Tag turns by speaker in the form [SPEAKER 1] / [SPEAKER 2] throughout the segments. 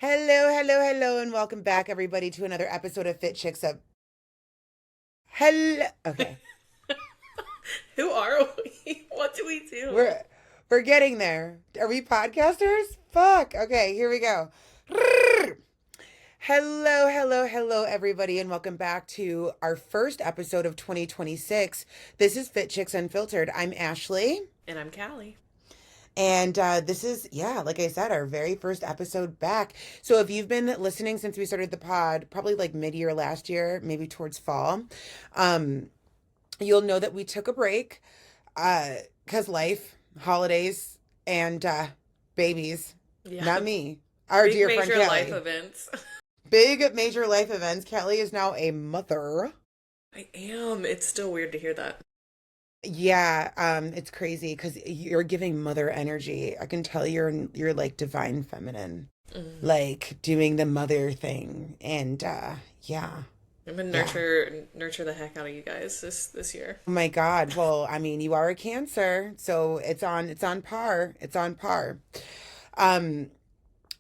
[SPEAKER 1] Hello, hello, hello, and welcome back, everybody, to another episode of Fit Chicks Up. Hello. Okay,
[SPEAKER 2] Who are we? What do we do?
[SPEAKER 1] we're getting there. Are we podcasters? Fuck. Okay, here we go. Hello, hello, hello, everybody, and welcome back to our first episode of 2026. This is Fit Chicks Unfiltered. I'm Ashley.
[SPEAKER 2] And I'm Callie.
[SPEAKER 1] And this is, yeah, like I said, our very first episode back. So if you've been listening since we started the pod, probably like mid-year last year, maybe towards fall, um, you'll know that we took a break because life, holidays, and babies,
[SPEAKER 2] Yeah.
[SPEAKER 1] not me, our
[SPEAKER 2] Big
[SPEAKER 1] dear friend
[SPEAKER 2] major life
[SPEAKER 1] Kelly.
[SPEAKER 2] events.
[SPEAKER 1] Big major life events. Kelly is now a mother.
[SPEAKER 2] I am. It's still weird to hear that.
[SPEAKER 1] Yeah, it's crazy because you're giving mother energy. I can tell you're like divine feminine,
[SPEAKER 2] Mm.
[SPEAKER 1] like doing the mother thing. And yeah,
[SPEAKER 2] I'm gonna
[SPEAKER 1] yeah.
[SPEAKER 2] nurture the heck out of you guys this year.
[SPEAKER 1] Oh my God. Well, I mean, you are a Cancer, so it's on par. It's on par. Um,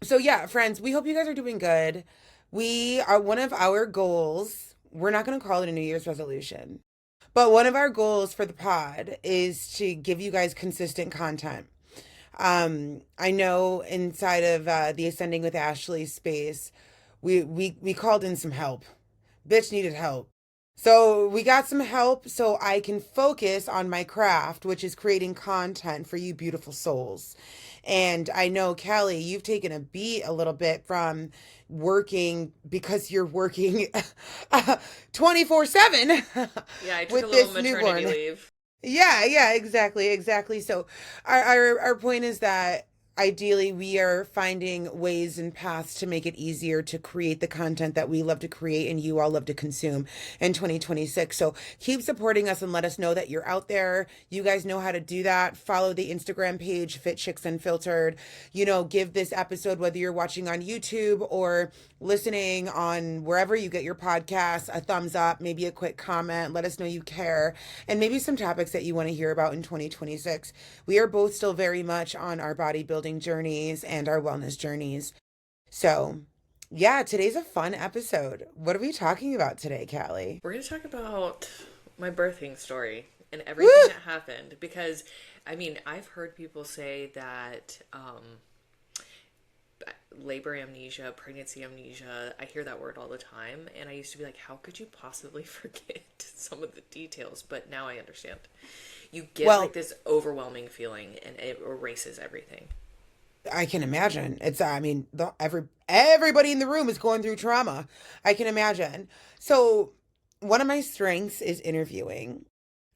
[SPEAKER 1] so yeah, friends, we hope you guys are doing good. We are one of our goals. We're not going to call it a New Year's resolution. But one of our goals for the pod is to give you guys consistent content. I know inside of the Ascending with Ashley space, we called in some help. Bitch needed help. So we got some help so I can focus on my craft, which is creating content for you beautiful souls. And I know, Callie, you've taken a beat a little bit from working because you're working 24/7
[SPEAKER 2] Yeah, I took a
[SPEAKER 1] with
[SPEAKER 2] little
[SPEAKER 1] this
[SPEAKER 2] maternity
[SPEAKER 1] newborn.
[SPEAKER 2] leave.
[SPEAKER 1] Yeah, exactly. So our point is that ideally we are finding ways and paths to make it easier to create the content that we love to create and you all love to consume in 2026. So keep supporting us and let us know that you're out there. You guys know how to do that. Follow the Instagram page, Fit Chicks Unfiltered. Give this episode, whether you're watching on YouTube or listening on wherever you get your podcasts, a thumbs up, maybe a quick comment. Let us know you care and maybe some topics that you want to hear about in 2026. We are both still very much on our bodybuilding journeys and our wellness journeys. So, yeah, today's a fun episode. What are we talking about today, Callie?
[SPEAKER 2] We're gonna talk about my birthing story and everything
[SPEAKER 1] Woo!
[SPEAKER 2] that happened because, I mean, I've heard people say that labor amnesia, pregnancy amnesia. I hear that word all the time, and I used to be like, how could you possibly forget some of the details? But now I understand. You get like
[SPEAKER 1] Well,
[SPEAKER 2] this overwhelming feeling, and it erases everything.
[SPEAKER 1] I can imagine. I mean, everybody in the room is going through trauma. I can imagine. So, one of my strengths is interviewing.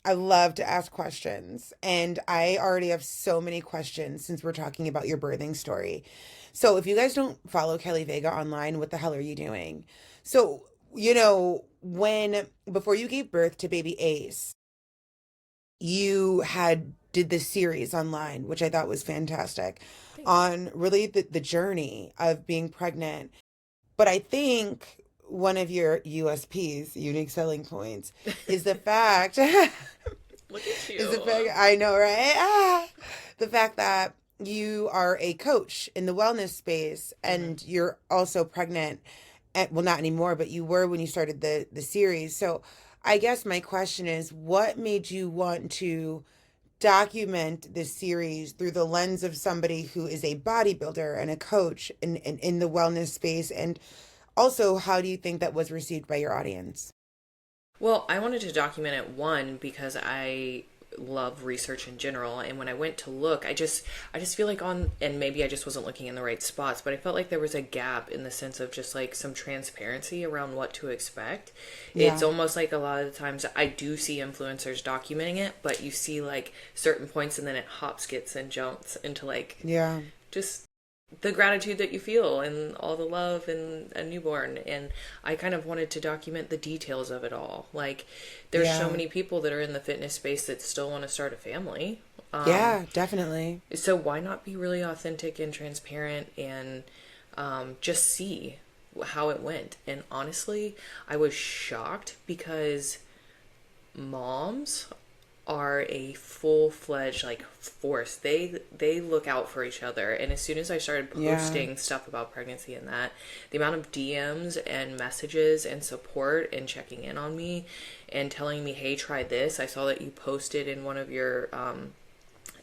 [SPEAKER 1] I love to ask questions, and I already have so many questions since we're talking about your birthing story. So, if you guys don't follow Kelly Vega online, what the hell are you doing? So, when before you gave birth to baby Ace, you had did this series online, which I thought was fantastic,
[SPEAKER 2] Thanks.
[SPEAKER 1] on really the journey of being pregnant. But I think one of your USPs, unique selling points, is the fact
[SPEAKER 2] Look at
[SPEAKER 1] is the
[SPEAKER 2] you.
[SPEAKER 1] fact I know, right? The fact that you are a coach in the wellness space
[SPEAKER 2] Hmm.
[SPEAKER 1] and you're also pregnant. Well, not anymore, but you were when you started the series. So I guess my question is, what made you want to document this series through the lens of somebody who is a bodybuilder and a coach in the wellness space? And also, how do you think that was received by your audience?
[SPEAKER 2] Well, I wanted to document it one because I love research in general, and when I went to look, I just feel like on, and maybe I just wasn't looking in the right spots, but I felt like there was a gap in the sense of just like some transparency around what to expect. It's
[SPEAKER 1] Yeah,
[SPEAKER 2] almost like a lot of the times I do see influencers documenting it, but you see like certain points and then it hops, skips, and jumps into like
[SPEAKER 1] yeah,
[SPEAKER 2] just the gratitude that you feel and all the love in a newborn. And I kind of wanted to document the details of it all. Like, there's so
[SPEAKER 1] yeah,
[SPEAKER 2] many people that are in the fitness space that still want to start a family.
[SPEAKER 1] yeah, definitely.
[SPEAKER 2] So why not be really authentic and transparent and just see how it went? And honestly, I was shocked because moms are a full-fledged like force. They look out for each other. And as soon as I started
[SPEAKER 1] Yeah.
[SPEAKER 2] posting stuff about pregnancy and that, the amount of DMs and messages and support and checking in on me and telling me, "Hey, try this. I saw that you posted in one of your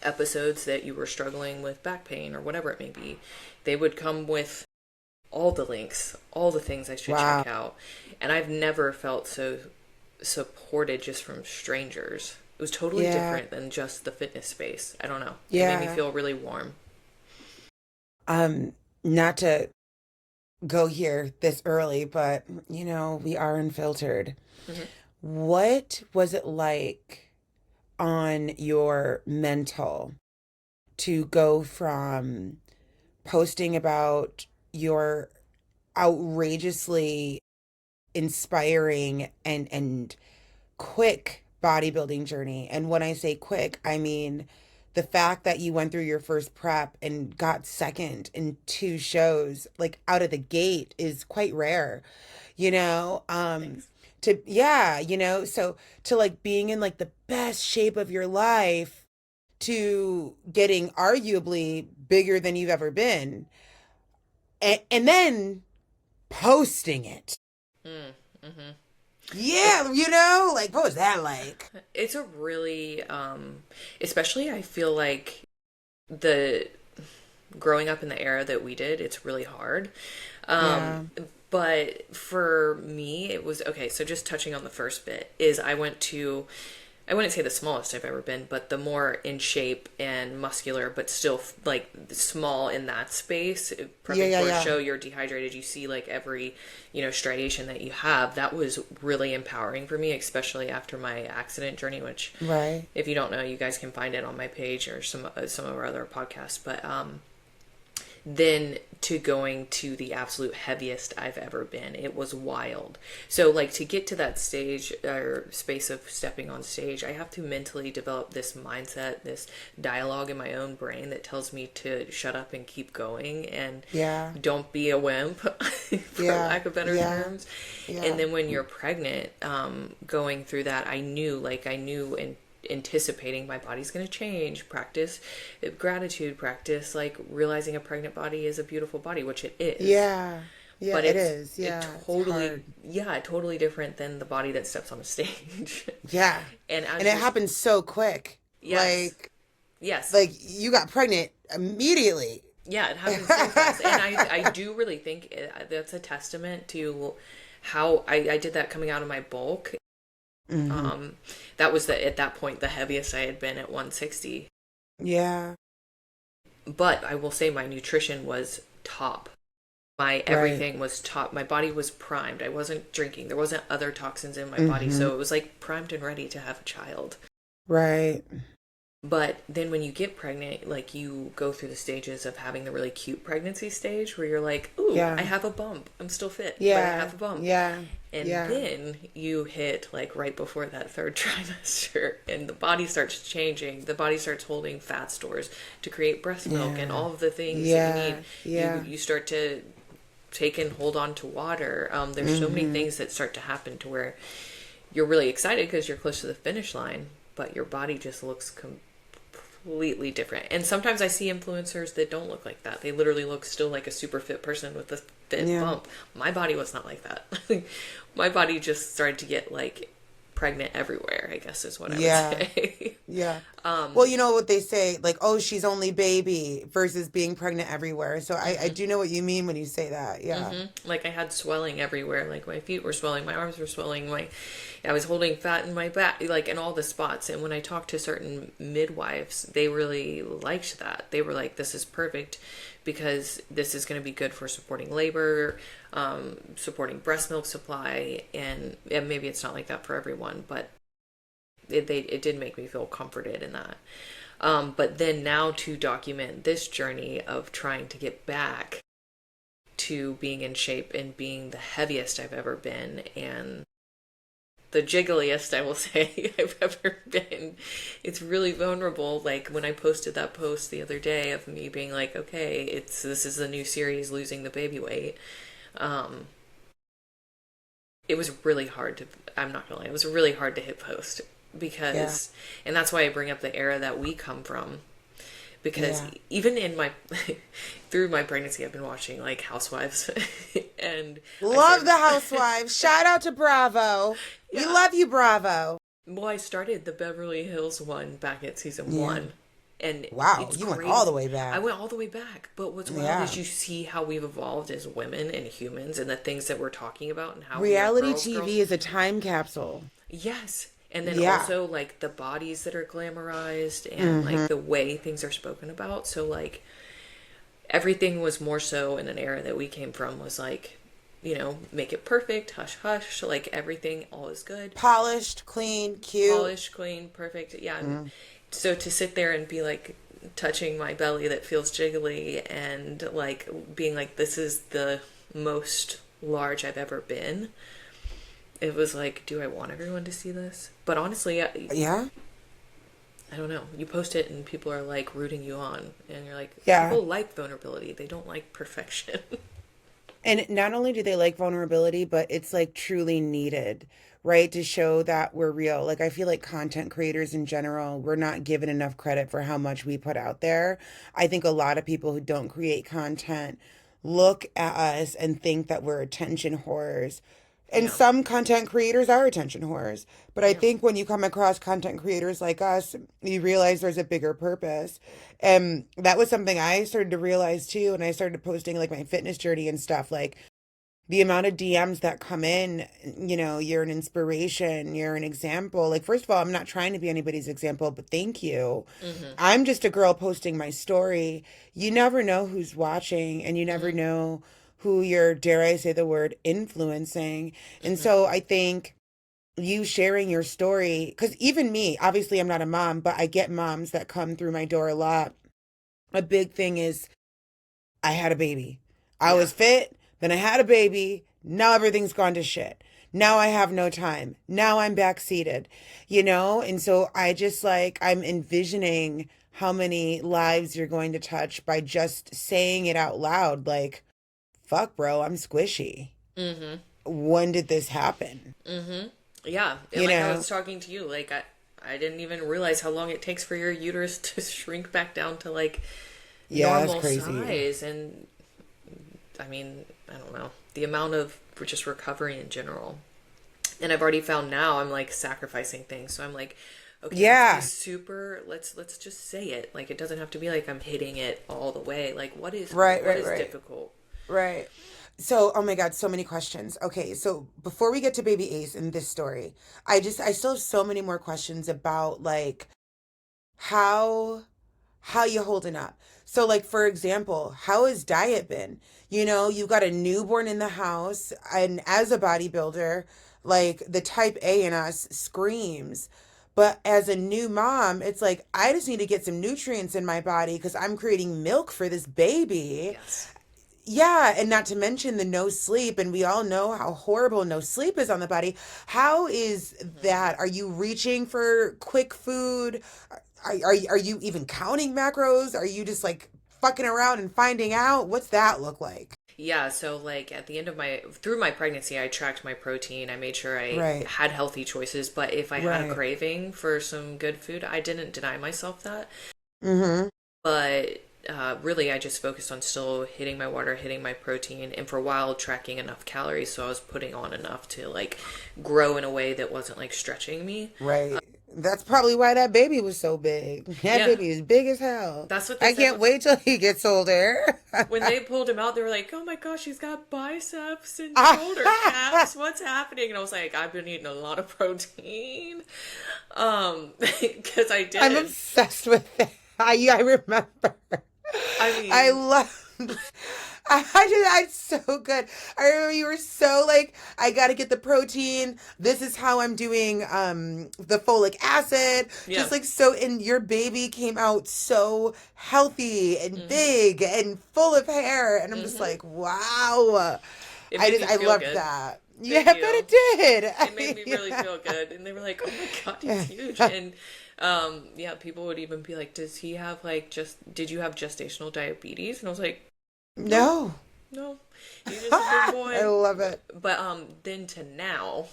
[SPEAKER 2] episodes that you were struggling with back pain or whatever it may be." They would come with all the links, all the things I should
[SPEAKER 1] Wow.
[SPEAKER 2] check out. And I've never felt so supported just from strangers. It was totally
[SPEAKER 1] Yeah.
[SPEAKER 2] different than just the fitness space. I don't know. It made me
[SPEAKER 1] Yeah.
[SPEAKER 2] feel really warm.
[SPEAKER 1] Um, Not to go here this early, but we are unfiltered.
[SPEAKER 2] Hmm.
[SPEAKER 1] What was it like on your mental to go from posting about your outrageously inspiring and quick bodybuilding journey? And when I say quick, I mean the fact that you went through your first prep and got second in two shows, like out of the gate, is quite rare, you know?
[SPEAKER 2] Thanks.
[SPEAKER 1] Yeah, so to like being in like the best shape of your life to getting arguably bigger than you've ever been, and then posting it.
[SPEAKER 2] Mm, hmm. It,
[SPEAKER 1] Yeah, like what was that like?
[SPEAKER 2] it's a really, especially I feel like the growing up in the era that we did, it's really hard. Um,
[SPEAKER 1] Yeah.
[SPEAKER 2] but for me, it was okay. So just touching on the first bit is I went to, I wouldn't say the smallest I've ever been, but the more in shape and muscular, but still like small in that space.
[SPEAKER 1] Yeah,
[SPEAKER 2] Prepping
[SPEAKER 1] yeah,
[SPEAKER 2] for a
[SPEAKER 1] yeah.
[SPEAKER 2] show, you're dehydrated. You see like every, striation that you have. That was really empowering for me, especially after my accident journey, which
[SPEAKER 1] Right.
[SPEAKER 2] if you don't know, you guys can find it on my page or some of our other podcasts. But then to going to the absolute heaviest I've ever been. It was wild. So like to get to that stage or space of stepping on stage, I have to mentally develop this mindset, this dialogue in my own brain that tells me to shut up and keep going and
[SPEAKER 1] Yeah.
[SPEAKER 2] don't be a wimp, for
[SPEAKER 1] Yeah.
[SPEAKER 2] lack of better
[SPEAKER 1] Yeah.
[SPEAKER 2] terms. And
[SPEAKER 1] Yeah.
[SPEAKER 2] then when you're pregnant, going through that, I knew and anticipating my body's going to change, practice gratitude, practice like realizing a pregnant body is a beautiful body, which it is.
[SPEAKER 1] Yeah. Yeah,
[SPEAKER 2] But
[SPEAKER 1] it is.
[SPEAKER 2] it
[SPEAKER 1] Yeah. It's
[SPEAKER 2] totally,
[SPEAKER 1] hard.
[SPEAKER 2] yeah, totally different than the body that steps on a stage.
[SPEAKER 1] Yeah.
[SPEAKER 2] And
[SPEAKER 1] And
[SPEAKER 2] as
[SPEAKER 1] it
[SPEAKER 2] you're,
[SPEAKER 1] happened so quick.
[SPEAKER 2] yes,
[SPEAKER 1] Like
[SPEAKER 2] yes,
[SPEAKER 1] like you got pregnant immediately.
[SPEAKER 2] yeah, it happens so fast. And I do really think that's a testament to how I did that coming out of my bulk.
[SPEAKER 1] Hmm.
[SPEAKER 2] That was at that point the heaviest I had been at 160.
[SPEAKER 1] Yeah.
[SPEAKER 2] But I will say my nutrition was top. My
[SPEAKER 1] Right.
[SPEAKER 2] everything was top. My body was primed. I wasn't drinking. There wasn't other toxins in my body,
[SPEAKER 1] Hmm.
[SPEAKER 2] so it was like primed and ready to have a child.
[SPEAKER 1] Right.
[SPEAKER 2] But then when you get pregnant, like you go through the stages of having the really cute pregnancy stage where you're like, "Ooh, I
[SPEAKER 1] Yeah.
[SPEAKER 2] have a bump. I'm still fit, but I
[SPEAKER 1] Yeah.
[SPEAKER 2] have a bump."
[SPEAKER 1] Yeah.
[SPEAKER 2] And
[SPEAKER 1] Yeah.
[SPEAKER 2] then you hit like right before that third trimester, and the body starts changing. The body starts holding fat stores to create breast milk and
[SPEAKER 1] Yeah.
[SPEAKER 2] all of the things that you
[SPEAKER 1] Yeah.
[SPEAKER 2] need.
[SPEAKER 1] Yeah.
[SPEAKER 2] You start to take and hold on to water. There's so many
[SPEAKER 1] Hmm.
[SPEAKER 2] things that start to happen to where you're really excited because you're close to the finish line, but your body just looks completely different. And sometimes I see influencers that don't look like that. They literally look still like a super fit person with a fit
[SPEAKER 1] Yeah.
[SPEAKER 2] bump. My body was not like that. My body just started to get like pregnant everywhere, I guess is what I would
[SPEAKER 1] Yeah.
[SPEAKER 2] say.
[SPEAKER 1] Yeah. Well, you know what they say, like, oh, she's only baby versus being pregnant everywhere. So I
[SPEAKER 2] Hmm.
[SPEAKER 1] do know what you mean when you say that. Yeah.
[SPEAKER 2] Like I had swelling everywhere. Like my feet were swelling, my arms were swelling, I was holding fat in my back, like in all the spots. And when I talked to certain midwives, they really liked that. They were like, "This is perfect because this is going to be good for supporting labor, supporting breast milk supply." And maybe it's not like that for everyone, but it did make me feel comforted in that. But then now to document this journey of trying to get back to being in shape and being the heaviest I've ever been and the jiggliest I will say I've ever been. It's really vulnerable. Like when I posted that post the other day of me being like, okay, this is the new series, losing the baby weight. Um, it was really hard to. I'm not gonna lie. It was really hard to hit post.
[SPEAKER 1] Yeah.
[SPEAKER 2] because, and that's why I bring up the era that we come from. Because
[SPEAKER 1] Yeah.
[SPEAKER 2] even in my, through my pregnancy, I've been watching like Housewives, and I
[SPEAKER 1] Love
[SPEAKER 2] started,
[SPEAKER 1] the Housewives. Shout out to Bravo. We
[SPEAKER 2] yeah.
[SPEAKER 1] love you, Bravo.
[SPEAKER 2] Well, I started the Beverly Hills one back at season
[SPEAKER 1] Yeah.
[SPEAKER 2] one, and
[SPEAKER 1] Wow,
[SPEAKER 2] it's
[SPEAKER 1] you went all the
[SPEAKER 2] crazy.
[SPEAKER 1] way
[SPEAKER 2] I
[SPEAKER 1] back.
[SPEAKER 2] went all the way back, but what's wild
[SPEAKER 1] Yeah.
[SPEAKER 2] is you see how we've evolved as women and humans, and the things that we're talking about, and how we are
[SPEAKER 1] Reality
[SPEAKER 2] girls.
[SPEAKER 1] TV is a time capsule.
[SPEAKER 2] Yes. And then
[SPEAKER 1] Yeah.
[SPEAKER 2] also like the bodies that are glamorized and
[SPEAKER 1] Mm-hmm.
[SPEAKER 2] like the way things are spoken about. So like everything was more so in an era that we came from was like, make it perfect, hush hush, like everything all is good.
[SPEAKER 1] Polished, clean, cute.
[SPEAKER 2] Polished, clean, perfect. Yeah. And so to sit there and be like touching my belly that feels jiggly and like being like this is the most large I've ever been, it was like, do I want everyone to see this? But honestly,
[SPEAKER 1] Yeah.
[SPEAKER 2] I don't know. You post it and people are like rooting you on, and you're like,
[SPEAKER 1] Yeah.
[SPEAKER 2] people like vulnerability. They don't like perfection.
[SPEAKER 1] And not only do they like vulnerability, but it's like truly needed, right? To show that we're real. Like, I feel like content creators in general, we're not given enough credit for how much we put out there. I think a lot of people who don't create content look at us and think that we're attention whores. And
[SPEAKER 2] Yeah.
[SPEAKER 1] some content creators are attention whores. But I
[SPEAKER 2] Yeah.
[SPEAKER 1] think when you come across content creators like us, you realize there's a bigger purpose. And that was something I started to realize too. And I started posting like my fitness journey and stuff. Like, the amount of DMs that come in, you're an inspiration, you're an example. Like, first of all, I'm not trying to be anybody's example, but thank you.
[SPEAKER 2] Mm-hmm.
[SPEAKER 1] I'm just a girl posting my story. You never know who's watching, and you never
[SPEAKER 2] Mm-hmm.
[SPEAKER 1] know who you're, dare I say the word, influencing. And
[SPEAKER 2] Mm-hmm.
[SPEAKER 1] so I think you sharing your story, because even me, obviously I'm not a mom, but I get moms that come through my door a lot. A big thing is I had a baby. I
[SPEAKER 2] Yeah.
[SPEAKER 1] was fit, then I had a baby. Now everything's gone to shit. Now I have no time. Now I'm backseated, And so I just like, I'm envisioning how many lives you're going to touch by just saying it out loud. Like, fuck, bro, I'm squishy.
[SPEAKER 2] Mm-hmm.
[SPEAKER 1] When did this happen?
[SPEAKER 2] Mm-hmm. Yeah. And
[SPEAKER 1] You
[SPEAKER 2] like I
[SPEAKER 1] know?
[SPEAKER 2] was talking to you, like I didn't even realize how long it takes for your uterus to shrink back down to like
[SPEAKER 1] Yeah, that's
[SPEAKER 2] normal
[SPEAKER 1] crazy.
[SPEAKER 2] size. And I mean, I don't know. The amount of just recovery in general. And I've already found now I'm like sacrificing things. So I'm like, okay, let's be
[SPEAKER 1] Yeah,
[SPEAKER 2] super, let's just say it. Like it doesn't have to be like I'm hitting it all the way. Like what is
[SPEAKER 1] right,
[SPEAKER 2] hard? What
[SPEAKER 1] right,
[SPEAKER 2] is
[SPEAKER 1] right,
[SPEAKER 2] difficult?
[SPEAKER 1] right. So, oh my God, so many questions. Okay, so before we get to baby Ace in this story, I still have so many more questions about like how how you holding up. So like for example, how has diet been? You got a newborn in the house, and as a bodybuilder, like the type A in us screams. But as a new mom, it's like I just need to get some nutrients in my body because I'm creating milk for this baby.
[SPEAKER 2] Yes.
[SPEAKER 1] Yeah, and not to mention the no sleep, and we all know how horrible no sleep is on the body. How is
[SPEAKER 2] Mm-hmm.
[SPEAKER 1] that? Are you reaching for quick food? Are you even counting macros? Are you just like fucking around and finding out? What's that look like?
[SPEAKER 2] Yeah, so like at the end of through my pregnancy, I tracked my protein. I made sure I
[SPEAKER 1] Right,
[SPEAKER 2] had healthy choices, but if I had a
[SPEAKER 1] right.
[SPEAKER 2] craving for some good food, I didn't deny myself that.
[SPEAKER 1] Mm-hmm.
[SPEAKER 2] But really, I just focused on still hitting my water, hitting my protein, and for a while tracking enough calories, so I was putting on enough to like grow in a way that wasn't like stretching me.
[SPEAKER 1] Right. That's probably why that baby was so big. That
[SPEAKER 2] Yeah,
[SPEAKER 1] baby is big as hell.
[SPEAKER 2] that's what they
[SPEAKER 1] I
[SPEAKER 2] said
[SPEAKER 1] can't wait till he gets older.
[SPEAKER 2] when they pulled him out. They were like, "Oh my gosh, he's got biceps and shoulder caps. What's happening?" And I was like, "I've been eating a lot of protein, because I
[SPEAKER 1] I'm
[SPEAKER 2] did.
[SPEAKER 1] obsessed with that. I remember.
[SPEAKER 2] I
[SPEAKER 1] I
[SPEAKER 2] mean,
[SPEAKER 1] love. It's so good. I remember you were so like, I got to get the protein. This is how I'm doing the folic acid.
[SPEAKER 2] yeah,
[SPEAKER 1] Just like so, and your baby came out so healthy and
[SPEAKER 2] mm-hmm,
[SPEAKER 1] big and full of hair, and I'm just
[SPEAKER 2] mm-hmm.
[SPEAKER 1] like, wow.
[SPEAKER 2] It made me
[SPEAKER 1] I
[SPEAKER 2] feel
[SPEAKER 1] loved
[SPEAKER 2] good.
[SPEAKER 1] that. Yeah,
[SPEAKER 2] Thank
[SPEAKER 1] I bet
[SPEAKER 2] you.
[SPEAKER 1] it did.
[SPEAKER 2] It made me really
[SPEAKER 1] Yeah.
[SPEAKER 2] feel good, and they were like, "Oh my god, he's huge!" And yeah, people would even be like, "Does he have like just? Did you have gestational diabetes?" And I was like, "No,
[SPEAKER 1] No.
[SPEAKER 2] no, he's just a big
[SPEAKER 1] I
[SPEAKER 2] boy."
[SPEAKER 1] love it.
[SPEAKER 2] But then to now,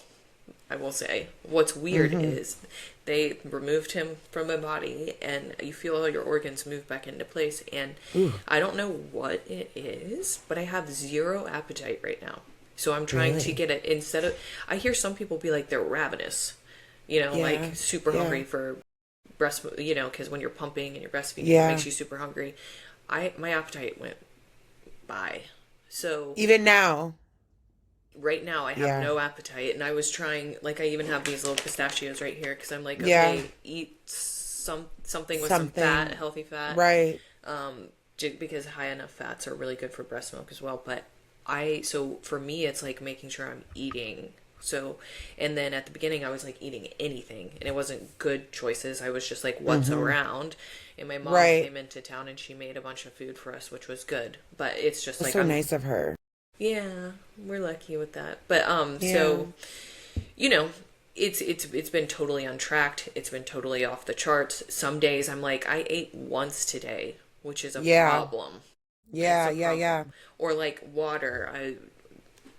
[SPEAKER 2] I will say. What's weird is they removed him from my body, and you feel all your organs move back into place. And
[SPEAKER 1] Ooh,
[SPEAKER 2] I don't know what it is, but I have zero appetite right now. So I'm trying to
[SPEAKER 1] really?
[SPEAKER 2] get it instead of. I hear some people be like they're ravenous,
[SPEAKER 1] Yeah,
[SPEAKER 2] like super
[SPEAKER 1] yeah,
[SPEAKER 2] hungry for breast, because when you're pumping and you're breastfeeding, it
[SPEAKER 1] yeah.
[SPEAKER 2] makes you super hungry. My appetite went by. So
[SPEAKER 1] Even now.
[SPEAKER 2] right now I have
[SPEAKER 1] Yeah,
[SPEAKER 2] no appetite, and I was trying, like, I even have these little pistachios right here because I'm like,
[SPEAKER 1] yeah.
[SPEAKER 2] okay, eat something with some fat,
[SPEAKER 1] Something.
[SPEAKER 2] healthy fat,
[SPEAKER 1] Right.
[SPEAKER 2] because high enough fats are really good for breast milk as well. But so for me, it's like making sure I'm eating. So, and then at the beginning, I was like eating anything, and it wasn't good choices. I was just like, what's around? And my mom
[SPEAKER 1] Right.
[SPEAKER 2] came into town and she made a bunch of food for us, which was good. But it's just
[SPEAKER 1] That's
[SPEAKER 2] like
[SPEAKER 1] so nice of her.
[SPEAKER 2] yeah, we're lucky with that. But
[SPEAKER 1] Yeah.
[SPEAKER 2] so you know, it's been totally untracked. It's been totally off the charts. Some days I'm like, I ate once today, which is a
[SPEAKER 1] Yeah.
[SPEAKER 2] problem. It's
[SPEAKER 1] Yeah.
[SPEAKER 2] a
[SPEAKER 1] Yeah.
[SPEAKER 2] problem.
[SPEAKER 1] Yeah.
[SPEAKER 2] Or like water. I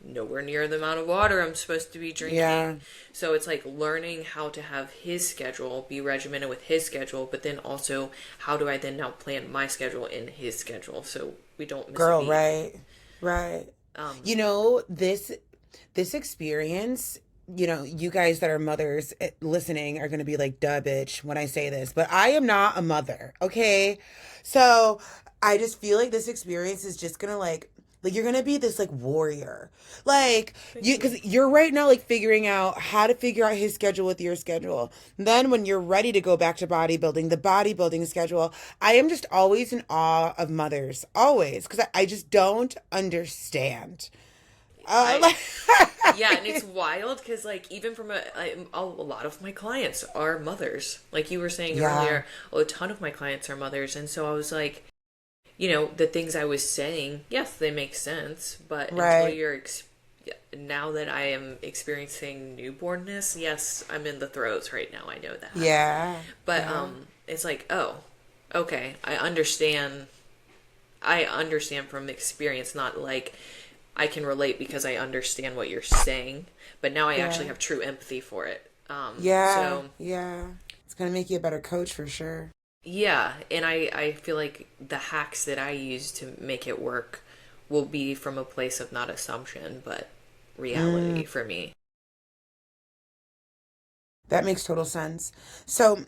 [SPEAKER 2] nowhere near the amount of water I'm supposed to be
[SPEAKER 1] Yeah.
[SPEAKER 2] drinking. So it's like learning how to have his schedule, be regimented with his schedule, but then also how do I then now plan my schedule in his schedule so we don't miss a
[SPEAKER 1] Girl,
[SPEAKER 2] beat.
[SPEAKER 1] right. Right.
[SPEAKER 2] Um,
[SPEAKER 1] You know, this experience, you guys that are mothers listening are going to be like, duh, bitch, when I say this, but I am not a mother, okay? So I just feel like this experience is just going to like you're gonna be this like warrior, like
[SPEAKER 2] thank
[SPEAKER 1] you,
[SPEAKER 2] you.
[SPEAKER 1] because you're right now like figuring out how to figure out his schedule with your schedule. Then when you're ready to go back to bodybuilding, the bodybuilding schedule. I am just always in awe of mothers, always, because I just don't understand.
[SPEAKER 2] I
[SPEAKER 1] Like,
[SPEAKER 2] Yeah, and it's wild because, like, even from a lot of my clients are mothers. Like you were saying
[SPEAKER 1] yeah,
[SPEAKER 2] earlier, a ton of my clients are mothers. And so I was like, the things I was saying, yes, they make sense. But until
[SPEAKER 1] right,
[SPEAKER 2] now that I am experiencing newbornness, yes, I'm in the throes right now. I know that.
[SPEAKER 1] yeah,
[SPEAKER 2] But
[SPEAKER 1] yeah,
[SPEAKER 2] it's like, oh, okay, I understand. I understand from experience, not like I can relate because I understand what you're saying, but now I actually
[SPEAKER 1] yeah,
[SPEAKER 2] have true empathy for it.
[SPEAKER 1] yeah,
[SPEAKER 2] So
[SPEAKER 1] yeah. It's gonna make you a better coach for sure.
[SPEAKER 2] yeah, and I feel like the hacks that I use to make it work will be from a place of not assumption, but
[SPEAKER 1] Mm,
[SPEAKER 2] reality for me.
[SPEAKER 1] that makes total sense. So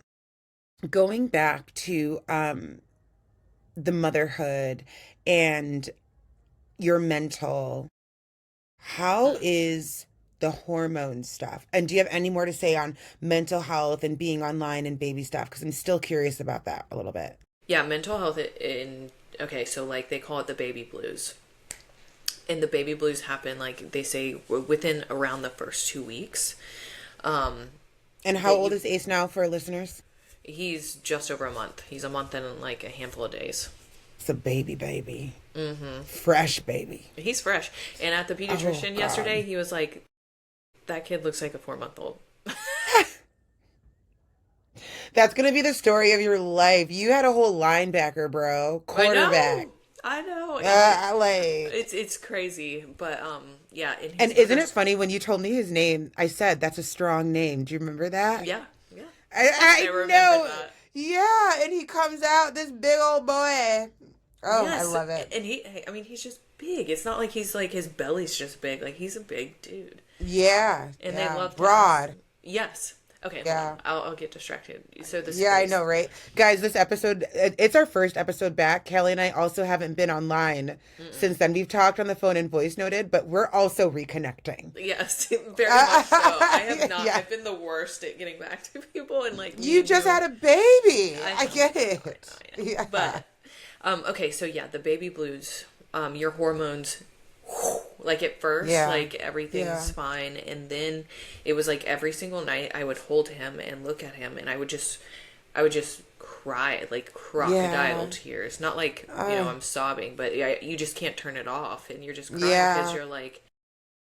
[SPEAKER 1] going back to the motherhood and your mental, how is the hormone stuff? And do you have any more to say on mental health and being online and baby stuff? Because I'm still curious about that a little bit.
[SPEAKER 2] Yeah, mental health okay, so like they call it the baby blues. And the baby blues happen, like they say, within around the first 2 weeks. Um,
[SPEAKER 1] And how
[SPEAKER 2] that
[SPEAKER 1] old
[SPEAKER 2] you
[SPEAKER 1] is Ace now for listeners?
[SPEAKER 2] He's just over a month. He's a month and like a handful of days.
[SPEAKER 1] It's a baby, baby. Fresh baby.
[SPEAKER 2] He's fresh. And at the
[SPEAKER 1] Oh,
[SPEAKER 2] pediatrician yesterday,
[SPEAKER 1] God.
[SPEAKER 2] he was like, that kid looks like a 4-month old.
[SPEAKER 1] That's going to be the story of your life. You had a whole linebacker, bro.
[SPEAKER 2] I
[SPEAKER 1] Quarterback.
[SPEAKER 2] know. I know. And
[SPEAKER 1] Like,
[SPEAKER 2] it's crazy. But yeah, and
[SPEAKER 1] and
[SPEAKER 2] he's
[SPEAKER 1] isn't
[SPEAKER 2] never
[SPEAKER 1] it funny when you told me his name? I said that's a strong name. Do you remember that?
[SPEAKER 2] yeah, yeah. I
[SPEAKER 1] I
[SPEAKER 2] remember
[SPEAKER 1] know.
[SPEAKER 2] that.
[SPEAKER 1] Yeah, and he comes out this big old boy. Oh, I
[SPEAKER 2] Yes.
[SPEAKER 1] love it.
[SPEAKER 2] And I mean, he's just big. It's not like he's like his belly's just big. Like he's a big dude.
[SPEAKER 1] Yeah,
[SPEAKER 2] And they
[SPEAKER 1] yeah.
[SPEAKER 2] love to ask.
[SPEAKER 1] Broad.
[SPEAKER 2] Yes. Okay, hold on.
[SPEAKER 1] Yeah.
[SPEAKER 2] I'll get distracted. So this
[SPEAKER 1] Yeah, I
[SPEAKER 2] phrase.
[SPEAKER 1] know, right? Guys, this episode, it's our first episode back. Kelly and I also haven't been online
[SPEAKER 2] Mm-mm.
[SPEAKER 1] since then. We've talked on the phone and voice noted, but we're also reconnecting.
[SPEAKER 2] Yes, very much so. I have not.
[SPEAKER 1] Yeah.
[SPEAKER 2] I've been the worst at getting back to people, and like me
[SPEAKER 1] You
[SPEAKER 2] and
[SPEAKER 1] just
[SPEAKER 2] you.
[SPEAKER 1] had a baby.
[SPEAKER 2] I
[SPEAKER 1] I
[SPEAKER 2] know.
[SPEAKER 1] get
[SPEAKER 2] I know.
[SPEAKER 1] it.
[SPEAKER 2] I know.
[SPEAKER 1] Yeah.
[SPEAKER 2] But okay, so yeah, the baby blues. Your hormones. Like at first,
[SPEAKER 1] Yeah.
[SPEAKER 2] like everything's
[SPEAKER 1] Yeah.
[SPEAKER 2] fine, and then it was like every single night I would hold him and look at him, and I would just cry, like crocodile
[SPEAKER 1] Yeah.
[SPEAKER 2] tears. Not like
[SPEAKER 1] Uh,
[SPEAKER 2] I'm sobbing, but yeah, you just can't turn it off, and you're just crying because
[SPEAKER 1] yeah.
[SPEAKER 2] you're like,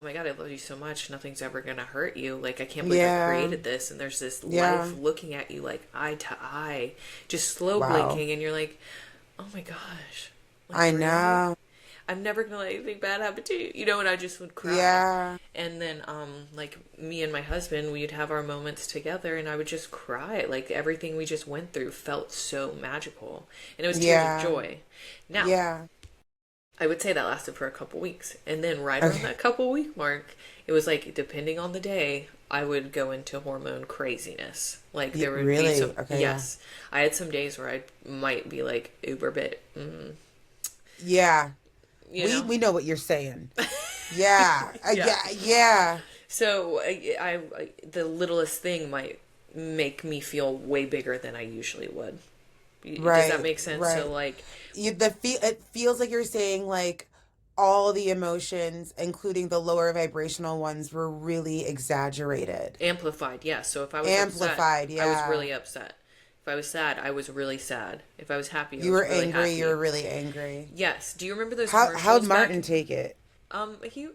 [SPEAKER 2] oh my God, I love you so much. Nothing's ever gonna hurt you. Like I can't believe I
[SPEAKER 1] Yeah.
[SPEAKER 2] created this, and there's this
[SPEAKER 1] Yeah.
[SPEAKER 2] life looking at you like eye to eye, just slow
[SPEAKER 1] Wow.
[SPEAKER 2] blinking, and you're like, oh my gosh, like
[SPEAKER 1] I
[SPEAKER 2] really?
[SPEAKER 1] know.
[SPEAKER 2] I'm never gonna let anything bad happen to you, you know, and I just would cry.
[SPEAKER 1] Yeah.
[SPEAKER 2] And then, like me and my husband, we'd have our moments together, and I would just cry. Like everything we just went through felt so magical, and it was tears of
[SPEAKER 1] Yeah.
[SPEAKER 2] joy. Now,
[SPEAKER 1] Yeah.
[SPEAKER 2] I would say that lasted for a couple weeks, and then right around
[SPEAKER 1] Okay.
[SPEAKER 2] that couple week mark, it was like depending on the day, I would go into hormone craziness. Like there would be
[SPEAKER 1] Really?
[SPEAKER 2] some,
[SPEAKER 1] Okay, yeah.
[SPEAKER 2] yes, I had some days where I might be like uber bit,
[SPEAKER 1] Yeah.
[SPEAKER 2] you
[SPEAKER 1] We
[SPEAKER 2] know.
[SPEAKER 1] we know what you're saying. Yeah.
[SPEAKER 2] Yeah.
[SPEAKER 1] Yeah, yeah.
[SPEAKER 2] So the littlest thing might make me feel way bigger than I usually would. Does that
[SPEAKER 1] Right,
[SPEAKER 2] make sense? So
[SPEAKER 1] right.
[SPEAKER 2] like
[SPEAKER 1] It feels like you're saying like all the emotions, including the lower vibrational ones, were really exaggerated.
[SPEAKER 2] amplified, yes. So if I was upset,
[SPEAKER 1] Amplified,
[SPEAKER 2] I was
[SPEAKER 1] yeah.
[SPEAKER 2] really upset. If I was sad, I was really sad. If I was happy, I
[SPEAKER 1] You
[SPEAKER 2] was
[SPEAKER 1] were
[SPEAKER 2] really
[SPEAKER 1] angry, you were
[SPEAKER 2] happy.
[SPEAKER 1] really angry.
[SPEAKER 2] Yes. Do you remember those
[SPEAKER 1] How'd
[SPEAKER 2] commercials back?
[SPEAKER 1] Martin take it?
[SPEAKER 2] He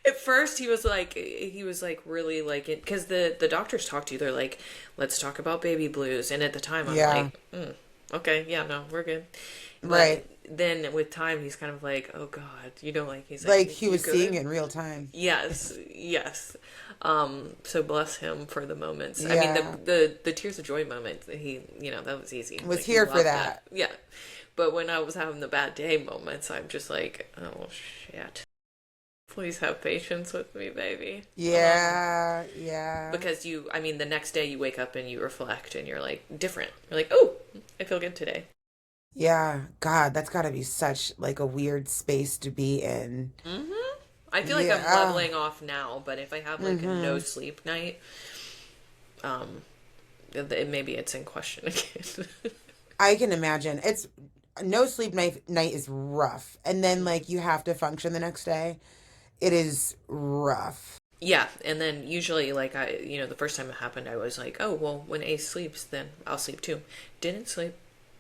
[SPEAKER 2] at first he was like really like it because the doctors talk to you. They're like, let's talk about baby blues. And at the time, I'm
[SPEAKER 1] Yeah,
[SPEAKER 2] like, okay, yeah, no, we're good. But
[SPEAKER 1] right.
[SPEAKER 2] then with time, he's kind of like, oh God, you know, like he's
[SPEAKER 1] Like
[SPEAKER 2] like,
[SPEAKER 1] he
[SPEAKER 2] you
[SPEAKER 1] was seeing
[SPEAKER 2] good?
[SPEAKER 1] it in real time.
[SPEAKER 2] Yes, yes. So bless him for the moments. I mean,
[SPEAKER 1] Yeah.
[SPEAKER 2] the tears of joy moment. He, you know, that was easy.
[SPEAKER 1] Was
[SPEAKER 2] Like he
[SPEAKER 1] here for
[SPEAKER 2] loved that.
[SPEAKER 1] that.
[SPEAKER 2] Yeah. But when I was having the bad day moments, I'm just like, oh shit. Please have patience with me, baby.
[SPEAKER 1] Yeah, yeah.
[SPEAKER 2] Because I mean, the next day you wake up and you reflect and you're like different. You're like, oh, I feel good today.
[SPEAKER 1] Yeah. God, that's gotta be such like a weird space to be in.
[SPEAKER 2] I feel like I'm
[SPEAKER 1] Yeah.
[SPEAKER 2] leveling off now, but if I have like a no
[SPEAKER 1] Mm-hmm.
[SPEAKER 2] sleep night, um, maybe it's in question again.
[SPEAKER 1] I can imagine. It's no sleep night is rough. And then like you have to function the next day. It is rough.
[SPEAKER 2] Yeah, and then usually, like the first time it happened, I was like, oh well, when Ace sleeps, then I'll sleep too. Didn't sleep.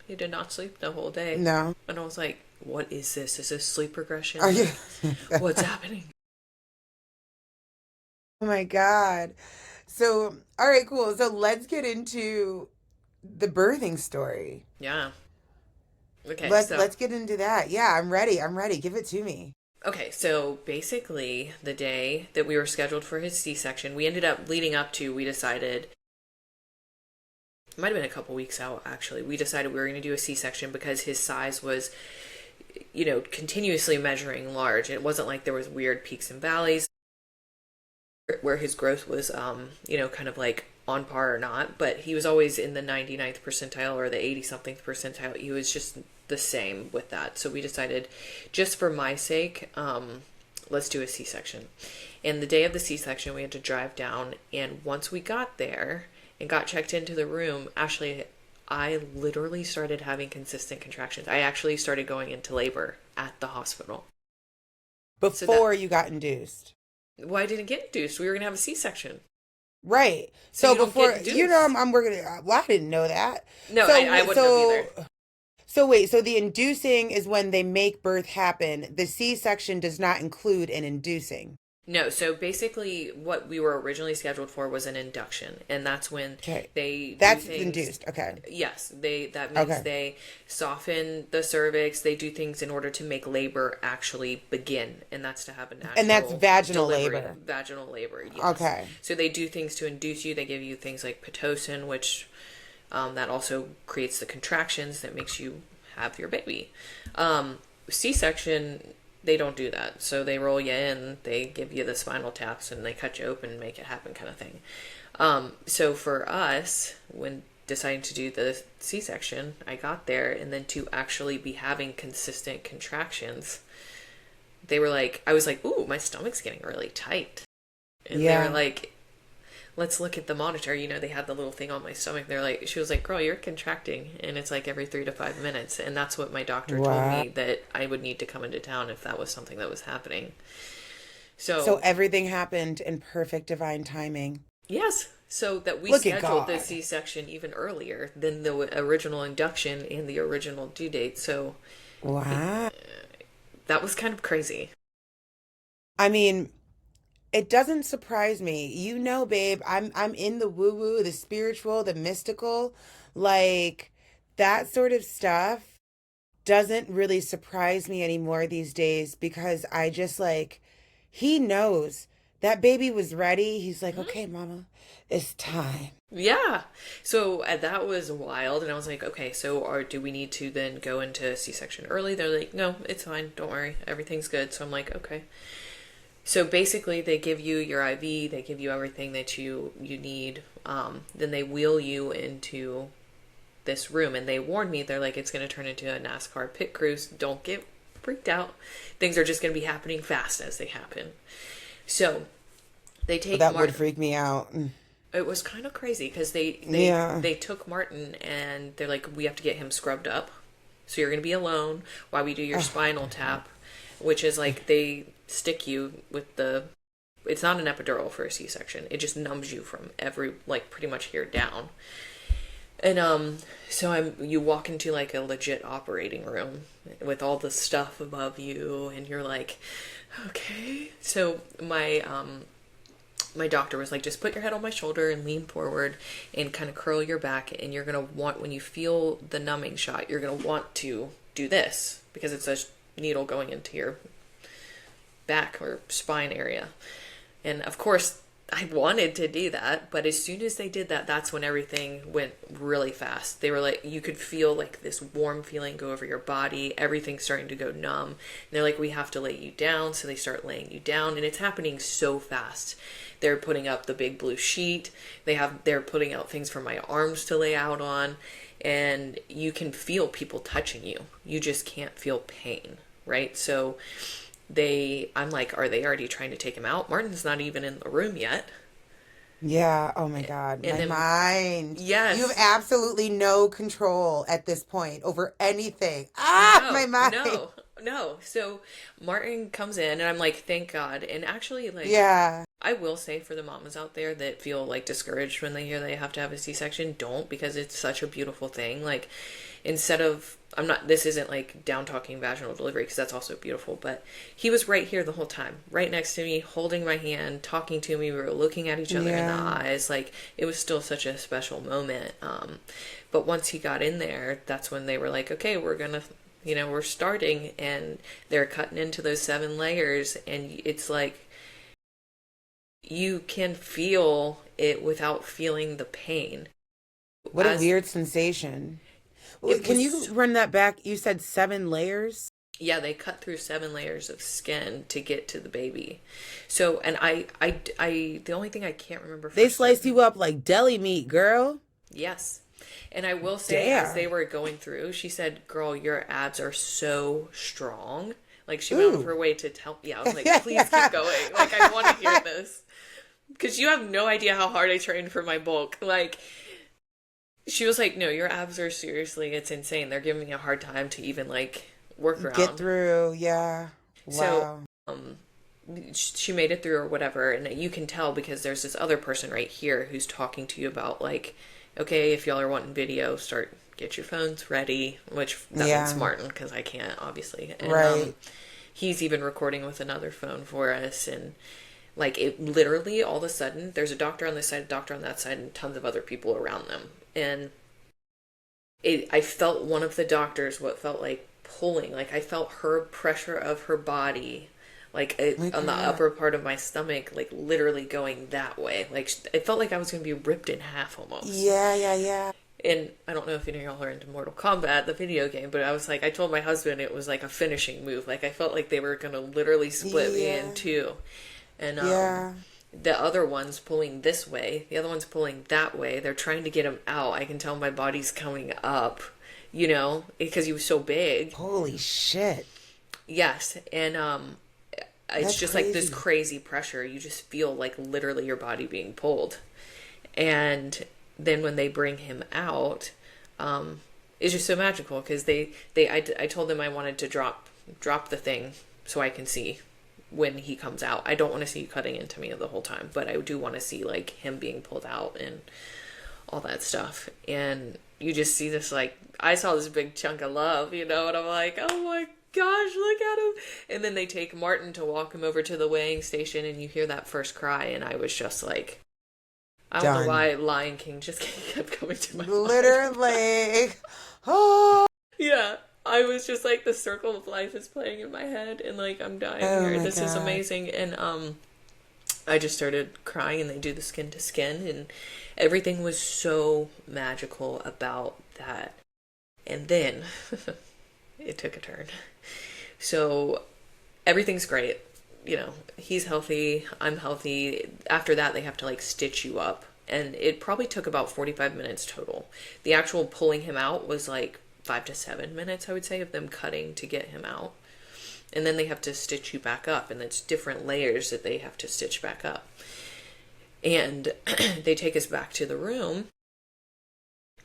[SPEAKER 2] He did not sleep the whole day,
[SPEAKER 1] No.
[SPEAKER 2] and I was like, what is this? Is this sleep regression?
[SPEAKER 1] Are you
[SPEAKER 2] Like, what's happening?
[SPEAKER 1] Oh my God. So, all right, cool. So let's get into the birthing story.
[SPEAKER 2] Yeah. Okay,
[SPEAKER 1] Let's
[SPEAKER 2] so
[SPEAKER 1] let's get into that. Yeah, I'm ready. I'm ready. Give it to me.
[SPEAKER 2] basically, the day that we were scheduled for his C-section, we ended up leading up to. We decided it might have been a couple weeks out actually. We decided we were going to do a C-section because his size was, continuously measuring large. It wasn't like there was weird peaks and valleys where his growth was, kind of like on par or not, but he was always in the 99th percentile or the 80 something percentile. He was just the same with that. So we decided, just for my sake, let's do a C-section. And the day of the C-section, we had to drive down. And once we got there and got checked into the room, Ashley, I literally started having consistent contractions. I actually started going into labor at the hospital. So that,
[SPEAKER 1] Before you got induced.
[SPEAKER 2] well, I didn't get induced. We were going to have a C-section.
[SPEAKER 1] Right.
[SPEAKER 2] So
[SPEAKER 1] So
[SPEAKER 2] you don't get
[SPEAKER 1] before,
[SPEAKER 2] induced.
[SPEAKER 1] I'm working. Well, I didn't know that.
[SPEAKER 2] No, I
[SPEAKER 1] So,
[SPEAKER 2] wouldn't have
[SPEAKER 1] so,
[SPEAKER 2] either.
[SPEAKER 1] so wait. So the inducing is when they make birth happen. The C-section does not include an inducing.
[SPEAKER 2] No, so basically what we were originally scheduled for was an induction, and that's when
[SPEAKER 1] Okay.
[SPEAKER 2] they do
[SPEAKER 1] That's
[SPEAKER 2] things.
[SPEAKER 1] induced. Okay.
[SPEAKER 2] Yes, that means
[SPEAKER 1] Okay.
[SPEAKER 2] they soften the cervix. They do things in order to make labor actually begin, and that's to have a
[SPEAKER 1] And that's
[SPEAKER 2] natural
[SPEAKER 1] vaginal
[SPEAKER 2] delivery.
[SPEAKER 1] labor.
[SPEAKER 2] Vaginal labor, yes.
[SPEAKER 1] Okay.
[SPEAKER 2] So they do things to induce you. They give you things like pitocin, which that also creates the contractions that makes you have your baby. C-section, they don't do that. So they roll you in, they give you the spinal taps, and they cut you open and make it happen, kind of thing. So for us, when deciding to do the C-section, I got there, and then to actually be having consistent contractions, they were like, I was like, ooh, my stomach's getting really tight. And they were
[SPEAKER 1] Yeah.
[SPEAKER 2] like, let's look at the monitor. They had the little thing on my stomach. They're like, she was like, girl, you're contracting. And it's like every 3 to 5 minutes. And that's what my doctor told
[SPEAKER 1] Wow.
[SPEAKER 2] me, that I would need to come into town if that was something that was happening.
[SPEAKER 1] So
[SPEAKER 2] So,
[SPEAKER 1] everything happened in perfect divine timing.
[SPEAKER 2] yes. So that we
[SPEAKER 1] Look at
[SPEAKER 2] scheduled the
[SPEAKER 1] God.
[SPEAKER 2] C-section even earlier than the original induction and the original due date. So
[SPEAKER 1] Wow.
[SPEAKER 2] that was kind of crazy.
[SPEAKER 1] I mean, it doesn't surprise me. You know, babe, I'm in the woo-woo, the spiritual, the mystical. Like that sort of stuff doesn't really surprise me anymore these days because I just like, he knows that baby was ready. He's like, okay, mama, it's time.
[SPEAKER 2] Yeah. So that was wild. And I was like, okay, so do we need to then go into C-section early? They're like, no, it's fine. Don't worry. Everything's good. So I'm like, okay. So basically, they give you your IV, they give you everything that you need. Then they wheel you into this room, and they warned me. They're like, it's going to turn into a NASCAR pit cruise. Don't get freaked out. Things are just going to be happening fast as they happen. So they
[SPEAKER 1] Well,
[SPEAKER 2] take
[SPEAKER 1] that would
[SPEAKER 2] Martin.
[SPEAKER 1] freak me out.
[SPEAKER 2] It was kind of crazy because
[SPEAKER 1] Yeah.
[SPEAKER 2] they took Martin and they're like, we have to get him scrubbed up. So you're going to be alone while we do your spinal tap, which is like they stick you with the. It's not an epidural for a C-section. It just numbs you from every like pretty much here down. And so you walk into like a legit operating room with all the stuff above you, and you're like, okay. So my doctor was like, just put your head on my shoulder and lean forward and kind of curl your back, and you're gonna want, when you feel the numbing shot, you're gonna want to do this because it's a needle going into your back or spine area. And of course, I wanted to do that, but as soon as they did that, that's when everything went really fast. They were like, you could feel like this warm feeling go over your body, everything's starting to go numb. And they're like, we have to lay you down. So they start laying you down, and it's happening so fast. They're putting up the big blue sheet. They're putting out things for my arms to lay out on, and you can feel people touching you. You just can't feel pain, right? So I'm like, are they already trying to take him out? Martin's not even in the room yet.
[SPEAKER 1] Yeah. Oh my God.
[SPEAKER 2] And
[SPEAKER 1] My
[SPEAKER 2] then,
[SPEAKER 1] mind. You have
[SPEAKER 2] yes,
[SPEAKER 1] absolutely no control at this point over anything. Ah, my
[SPEAKER 2] no,
[SPEAKER 1] mind.
[SPEAKER 2] no, no. So Martin comes in, and I'm like, thank God. And actually, like,
[SPEAKER 1] Yeah.
[SPEAKER 2] I will say for the mamas out there that feel like discouraged when they hear they have to have a C-section, don't, because it's such a beautiful thing. Like, instead of, this isn't like down talking vaginal delivery because that's also beautiful, but he was right here the whole time, right next to me, holding my hand, talking to me. We were looking at each other in the
[SPEAKER 1] Yeah.
[SPEAKER 2] eyes. Like, it was still such a special moment. But once he got in there, that's when they were like, okay, we're starting, and they're cutting into those 7 layers, and it's like, you can feel it without feeling the pain.
[SPEAKER 1] What a
[SPEAKER 2] As
[SPEAKER 1] weird sensation.
[SPEAKER 2] it
[SPEAKER 1] Can you
[SPEAKER 2] was,
[SPEAKER 1] run that back? You said 7 layers?
[SPEAKER 2] yeah, they cut through 7 layers of skin to get to the baby. So, and the only thing I can't remember for
[SPEAKER 1] They sliced
[SPEAKER 2] certain,
[SPEAKER 1] you up like deli meat, girl.
[SPEAKER 2] yes. And I will say, as they
[SPEAKER 1] Damn.
[SPEAKER 2] were going through, she said, girl, your abs are so strong. Like, she went out of
[SPEAKER 1] Ooh.
[SPEAKER 2] her way to tell, yeah, I was like, please keep going. Like, I want to hear this. Because you have no idea how hard I trained for my bulk. Like, she was like, no, your abs are seriously, it's insane. They're giving me a hard time to even, like, work
[SPEAKER 1] Get
[SPEAKER 2] around.
[SPEAKER 1] through. Yeah.
[SPEAKER 2] So,
[SPEAKER 1] Wow.
[SPEAKER 2] um, she made it through or whatever, and you can tell because there's this other person right here who's talking to you about, like, okay, if y'all are wanting video, get your phones ready, which that means
[SPEAKER 1] Yeah.
[SPEAKER 2] Martin, because I can't, obviously. And,
[SPEAKER 1] Right.
[SPEAKER 2] he's even recording with another phone for us, and like, it literally, all of a sudden, there's a doctor on this side, a doctor on that side, and tons of other people around them. And I felt one of the doctors, what felt like pulling, like I felt her pressure of her body, like
[SPEAKER 1] My
[SPEAKER 2] on the
[SPEAKER 1] God.
[SPEAKER 2] upper part of my stomach, like literally going that way. Like, it felt like I was going to be ripped in half almost.
[SPEAKER 1] Yeah, yeah, yeah.
[SPEAKER 2] And I don't know if any of y'all are into Mortal Kombat, the video game, but I was like, I told my husband it was like a finishing move. Like, I felt like they were going to literally split me
[SPEAKER 1] Yeah.
[SPEAKER 2] in two. And
[SPEAKER 1] Yeah.
[SPEAKER 2] the other one's pulling this way, the other one's pulling that way. They're trying to get him out. I can tell my body's coming up, because he was so big.
[SPEAKER 1] Holy shit.
[SPEAKER 2] Yes, and it's
[SPEAKER 1] That's
[SPEAKER 2] just like this
[SPEAKER 1] crazy.
[SPEAKER 2] crazy pressure. You just feel like literally your body being pulled. And then when they bring him out, it's just so magical because I told them I wanted to drop the thing so I can see when he comes out. I don't want to see you cutting into me the whole time, but I do want to see like him being pulled out and all that stuff. And you just see this, like, I saw this big chunk of love, and I'm like, oh my gosh, look at him. And then they take Martin to walk him over to the weighing station, and you hear that first cry, and I was just like, I don't know
[SPEAKER 1] Done.
[SPEAKER 2] why Lion King just kept coming to my mind.
[SPEAKER 1] Literally. Oh,
[SPEAKER 2] Yeah. I was just like, the circle of life is playing in my head, and like, I'm dying
[SPEAKER 1] oh
[SPEAKER 2] here.
[SPEAKER 1] my
[SPEAKER 2] This is
[SPEAKER 1] God.
[SPEAKER 2] amazing. And I just started crying, and they do the skin to skin, and everything was so magical about that. And then it took a turn. So everything's great. You know, he's healthy, I'm healthy. After that, they have to like stitch you up. And it probably took about 45 minutes total. The actual pulling him out was like 5 to 7 minutes, I would say, of them cutting to get him out. And then they have to stitch you back up, and it's different layers that they have to stitch back up. And they take us back to the room,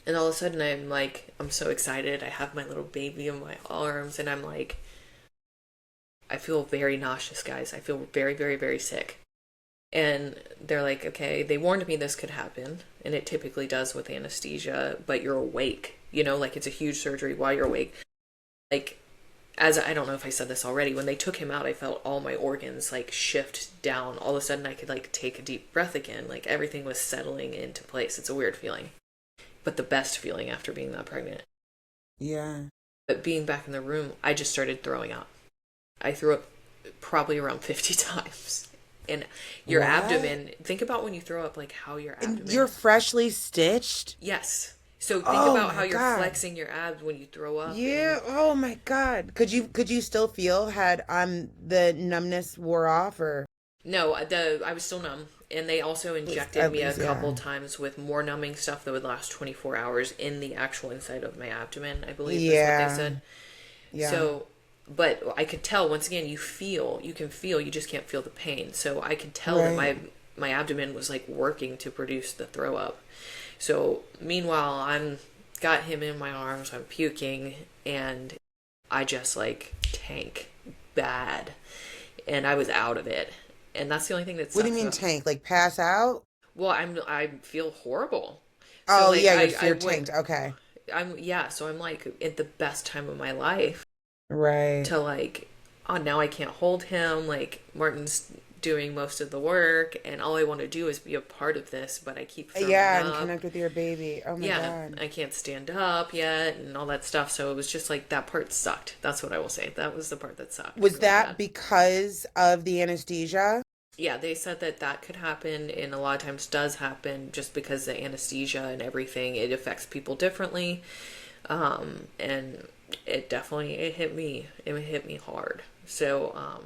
[SPEAKER 2] and all of a sudden I'm like, I'm so excited. I have my little baby in my arms, and I'm like, I feel very nauseous, guys. I feel very, very, very sick. And they're like, okay, they warned me this could happen, and it typically does with anesthesia, but you're awake. You know, like it's a huge surgery while you're awake. Like, as I don't know if I said this already, when they took him out, I felt all my organs like shift down. All of a sudden, I could like take a deep breath again. Like everything was settling into place. It's a weird feeling, but the best feeling after being that pregnant.
[SPEAKER 1] Yeah.
[SPEAKER 2] But being back in the room, I just started throwing up. I threw up probably around 50 times. And your
[SPEAKER 1] What?
[SPEAKER 2] abdomen, think about when you throw up, like how your
[SPEAKER 1] And
[SPEAKER 2] abdomen.
[SPEAKER 1] you're freshly stitched?
[SPEAKER 2] Yes. So think
[SPEAKER 1] Oh
[SPEAKER 2] about
[SPEAKER 1] my
[SPEAKER 2] how you're
[SPEAKER 1] God.
[SPEAKER 2] flexing your abs when you throw up.
[SPEAKER 1] Yeah.
[SPEAKER 2] And
[SPEAKER 1] Oh my God. Could you still feel had the numbness wore off or
[SPEAKER 2] no, I was still numb. And they also injected
[SPEAKER 1] at
[SPEAKER 2] me a
[SPEAKER 1] least yeah.
[SPEAKER 2] couple times with more numbing stuff that would last 24 hours in the actual inside of my abdomen, I believe is what they
[SPEAKER 1] Yeah.
[SPEAKER 2] said.
[SPEAKER 1] Yeah.
[SPEAKER 2] So, but I could tell once again, you can feel, you just can't feel the pain. So I could tell that
[SPEAKER 1] Right.
[SPEAKER 2] my abdomen was like working to produce the throw up. So meanwhile, I'm got him in my arms, I'm puking, and I just like tank bad, and I was out of it. And that's the only thing that
[SPEAKER 1] What do you
[SPEAKER 2] sucks
[SPEAKER 1] mean
[SPEAKER 2] about.
[SPEAKER 1] tank? Like pass out?
[SPEAKER 2] Well, I feel horrible. So
[SPEAKER 1] Oh
[SPEAKER 2] like
[SPEAKER 1] yeah,
[SPEAKER 2] I
[SPEAKER 1] you're
[SPEAKER 2] went
[SPEAKER 1] tanked. Okay.
[SPEAKER 2] I'm yeah, so I'm like at the best time of my life
[SPEAKER 1] Right.
[SPEAKER 2] to like, oh, now I can't hold him, like Martin's doing most of the work, and all I want to do is be a part of this, but I keep throwing
[SPEAKER 1] Yeah, and
[SPEAKER 2] up.
[SPEAKER 1] connect with your baby. Oh my
[SPEAKER 2] Yeah,
[SPEAKER 1] God.
[SPEAKER 2] I can't stand up yet and all that stuff. So it was just like that part sucked. That's what I will say. That was the part that sucked
[SPEAKER 1] Was
[SPEAKER 2] really
[SPEAKER 1] that
[SPEAKER 2] bad.
[SPEAKER 1] because of the anesthesia?
[SPEAKER 2] Yeah, they said that that could happen, and a lot of times does happen just because the anesthesia and everything, it affects people differently. And it definitely, it hit me hard. So,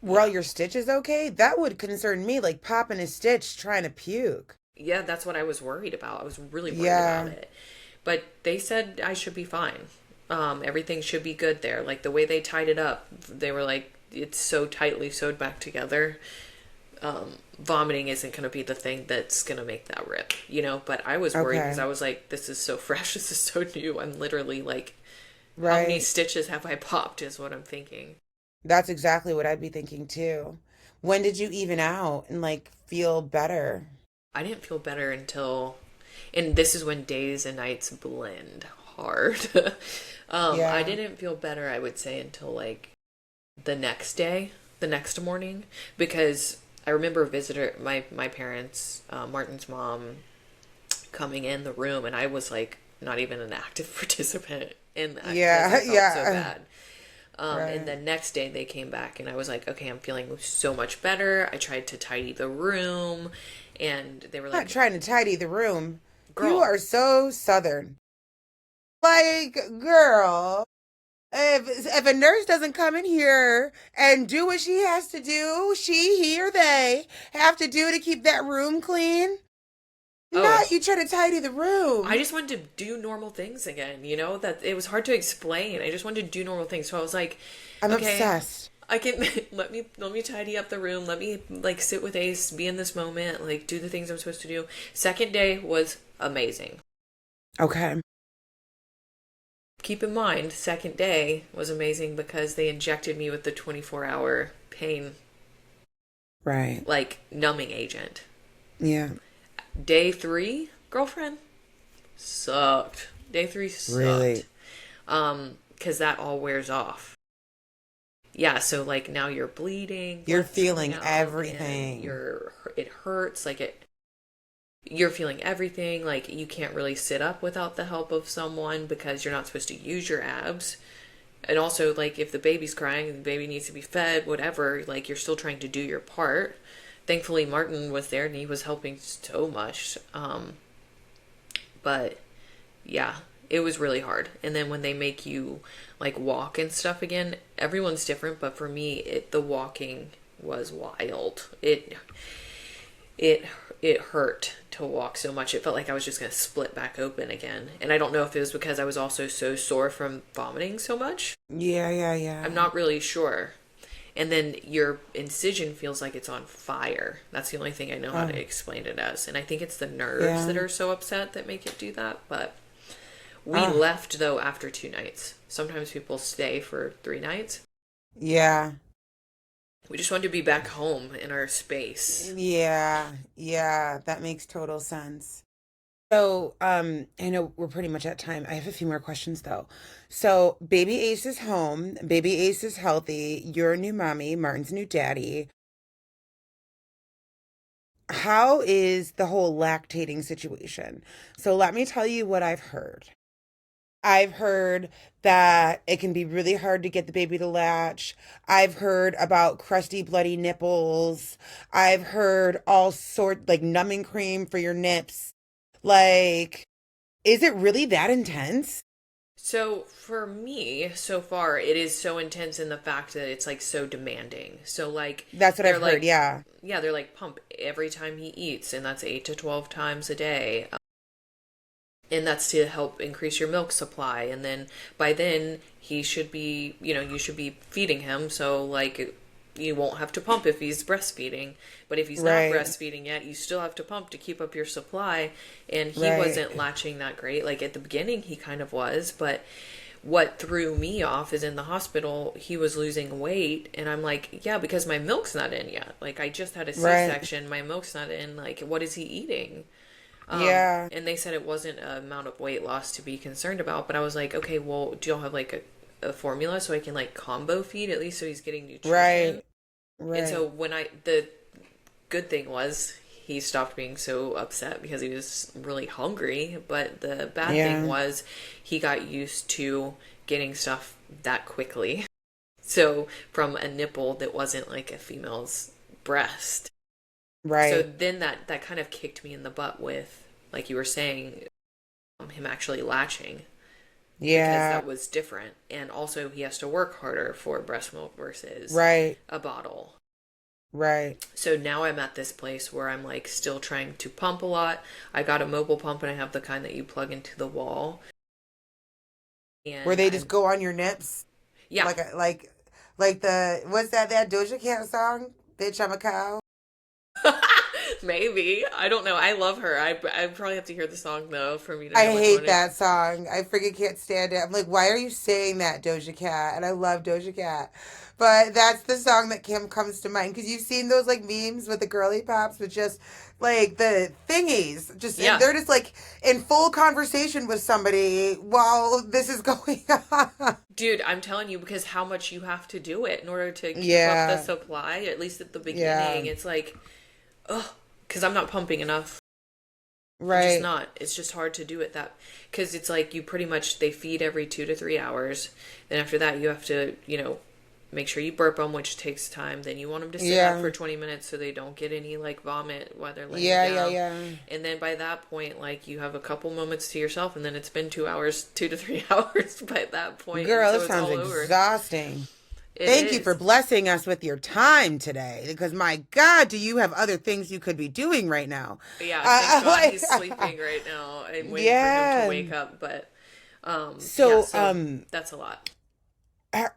[SPEAKER 1] Were all
[SPEAKER 2] yeah.
[SPEAKER 1] your stitches okay? That would concern me, like popping a stitch trying to puke.
[SPEAKER 2] Yeah, that's what I was worried about. I was really worried about
[SPEAKER 1] Yeah.
[SPEAKER 2] it. But they said I should be fine. Everything should be good there. Like the way they tied it up, they were like, it's so tightly sewed back together. Vomiting isn't going to be the thing that's going to make that rip, you know? But I was worried because
[SPEAKER 1] Okay.
[SPEAKER 2] I was like, this is so fresh. This is so new. I'm literally like, how many
[SPEAKER 1] Right.
[SPEAKER 2] stitches have I popped is what I'm thinking.
[SPEAKER 1] That's exactly what I'd be thinking too. When did you even out and like feel better?
[SPEAKER 2] I didn't feel better until, and this is when days and nights blend hard. I
[SPEAKER 1] Yeah.
[SPEAKER 2] didn't feel better, I would say, until like the next day, the next morning, because I remember a visitor, my parents, Martin's mom, coming in the room, and I was like not even an active participant in that because I
[SPEAKER 1] Yeah.
[SPEAKER 2] felt so
[SPEAKER 1] Yeah.
[SPEAKER 2] bad. And
[SPEAKER 1] Right.
[SPEAKER 2] the next day they came back, and I was like, okay, I'm feeling so much better. I tried to tidy the room, and they were
[SPEAKER 1] Not
[SPEAKER 2] like,
[SPEAKER 1] trying to tidy the room. You
[SPEAKER 2] girl,
[SPEAKER 1] are so southern. Like, girl, if a nurse doesn't come in here and do what she has to do, she, he, or they have to do to keep that room clean.
[SPEAKER 2] oh,
[SPEAKER 1] Not you try to tidy the
[SPEAKER 2] I
[SPEAKER 1] room.
[SPEAKER 2] just wanted to do normal things again, you know, that it was hard to explain. I just wanted to do normal things. So I was like,
[SPEAKER 1] I'm
[SPEAKER 2] okay,
[SPEAKER 1] obsessed.
[SPEAKER 2] I can let me tidy up the room. Let me like sit with Ace, be in this moment, like do the things I'm supposed to do. Second day was amazing.
[SPEAKER 1] Okay.
[SPEAKER 2] Keep in mind, second day was amazing because they injected me with the 24-hour pain
[SPEAKER 1] Right.
[SPEAKER 2] like numbing agent.
[SPEAKER 1] Yeah.
[SPEAKER 2] Day 3, girlfriend, sucked. Day 3
[SPEAKER 1] Really.
[SPEAKER 2] sucked. Because that all wears off. Yeah, so like now you're bleeding,
[SPEAKER 1] You're
[SPEAKER 2] blood's coming
[SPEAKER 1] feeling
[SPEAKER 2] out, and
[SPEAKER 1] it
[SPEAKER 2] it hurts. Like you're feeling everything. Like, you can't really sit up without the help of someone because you're not supposed to use your abs. And also, like, if the baby's crying and the baby needs to be fed, whatever, like, you're still trying to do your part. Thankfully, Martin was there and he was helping so much. But yeah, it was really hard. And then when they make you like walk and stuff again, everyone's different, but for me, the walking was wild. It it hurt to walk so much. It felt like I was just going to split back open again. And I don't know if it was because I was also so sore from vomiting so much.
[SPEAKER 1] Yeah, yeah, yeah.
[SPEAKER 2] I'm not really sure. And then your incision feels like it's on fire. That's the only thing I know how to explain it as. And I think it's the nerves that are so upset that make it do that. But we left, though, after 2 nights. Sometimes people stay for 3 nights.
[SPEAKER 1] Yeah.
[SPEAKER 2] We just wanted to be back home in our space.
[SPEAKER 1] Yeah, yeah, that makes total sense. So, I know we're pretty much at time. I have a few more questions though. So, baby Ace is home. Baby Ace is healthy. You're a new mommy. Martin's a new daddy. How is the whole lactating situation? So, let me tell you what I've heard. I've heard that it can be really hard to get the baby to latch. I've heard about crusty, bloody nipples. I've heard all sort like numbing cream for your nips. Like, is it really that intense?
[SPEAKER 2] So for me, so far, it is so intense in the fact that it's like so demanding. So like
[SPEAKER 1] That's what
[SPEAKER 2] they're
[SPEAKER 1] I've heard.
[SPEAKER 2] like,
[SPEAKER 1] Yeah.
[SPEAKER 2] yeah, they're like pump every time he eats, and that's 8 to 12 times a day. And that's to help increase your milk supply. And then by then he should be, you should be feeding him. So like you won't have to pump if he's breastfeeding. But if he's not
[SPEAKER 1] Right.
[SPEAKER 2] breastfeeding yet, you still have to pump to keep up your supply. And he
[SPEAKER 1] Right.
[SPEAKER 2] wasn't latching that great. Like at the beginning he kind of was, but what threw me off is in the hospital he was losing weight, and I'm like, yeah, because my milk's not in yet. Like I just had a
[SPEAKER 1] Right.
[SPEAKER 2] C-section, my milk's not in. Like what is he eating?
[SPEAKER 1] Yeah.
[SPEAKER 2] And they said it wasn't an amount of weight loss to be concerned about, but I was like, okay, well, do y'all have like a formula so I can like combo feed at least so he's getting nutrition?
[SPEAKER 1] Right.
[SPEAKER 2] And so
[SPEAKER 1] Right.
[SPEAKER 2] the good thing was he stopped being so upset because he was really hungry, but the bad thing
[SPEAKER 1] Yeah.
[SPEAKER 2] was he got used to getting stuff that quickly. So from a nipple that wasn't like a female's breast. So
[SPEAKER 1] Right.
[SPEAKER 2] then that kind of kicked me in the butt with, like you were saying, him actually latching because
[SPEAKER 1] Yeah.
[SPEAKER 2] that was different. And also he has to work harder for breast milk versus
[SPEAKER 1] Right.
[SPEAKER 2] a bottle.
[SPEAKER 1] Right.
[SPEAKER 2] So now I'm at this place where I'm like still trying to pump a lot. I got a mobile pump and I have the kind that you plug into the wall.
[SPEAKER 1] Where
[SPEAKER 2] And
[SPEAKER 1] they just
[SPEAKER 2] I'm,
[SPEAKER 1] go on your nips
[SPEAKER 2] yeah,
[SPEAKER 1] like the what's that Doja Cat song? Bitch, I'm a cow.
[SPEAKER 2] maybe. I don't know. I love her. I probably have to hear the song though for me to
[SPEAKER 1] I
[SPEAKER 2] know which
[SPEAKER 1] hate
[SPEAKER 2] one
[SPEAKER 1] that song. I freaking can't stand it. I'm like, why are you saying that, Doja Cat? And I love Doja Cat. But that's the song that comes to mind. Because you've seen those like memes with the girly pops with just like the thingies. Just and
[SPEAKER 2] Yeah.
[SPEAKER 1] they're just like in full conversation with somebody while this is going on.
[SPEAKER 2] Dude, I'm telling you, because how much you have to do it in order to keep up the
[SPEAKER 1] Yeah.
[SPEAKER 2] supply, at least at the
[SPEAKER 1] Yeah.
[SPEAKER 2] beginning. It's like, ugh, because I'm not pumping enough. I'm just
[SPEAKER 1] Right.
[SPEAKER 2] not. It's just hard to do it that, because it's like you pretty much, they feed every 2 to 3 hours. Then after that, you have to, make sure you burp them, which takes time. Then you want them to sit up
[SPEAKER 1] Yeah.
[SPEAKER 2] for 20 minutes so they don't get any like vomit while they're laying
[SPEAKER 1] Yeah, yeah,
[SPEAKER 2] down.
[SPEAKER 1] yeah.
[SPEAKER 2] And then by that point, like you have a couple moments to yourself, and then it's been 2 hours, 2 to 3 hours by that point, and
[SPEAKER 1] Girl,
[SPEAKER 2] so
[SPEAKER 1] it
[SPEAKER 2] it's
[SPEAKER 1] sounds
[SPEAKER 2] all over.
[SPEAKER 1] exhausting.
[SPEAKER 2] It
[SPEAKER 1] Thank you for
[SPEAKER 2] is.
[SPEAKER 1] blessing us with your time today. Because my God, do you have other things you could be doing right now?
[SPEAKER 2] Yeah, thank God
[SPEAKER 1] Like,
[SPEAKER 2] he's sleeping right now. I'm waiting for him to
[SPEAKER 1] yeah.
[SPEAKER 2] wake up, but yeah,
[SPEAKER 1] So,
[SPEAKER 2] so that's a lot.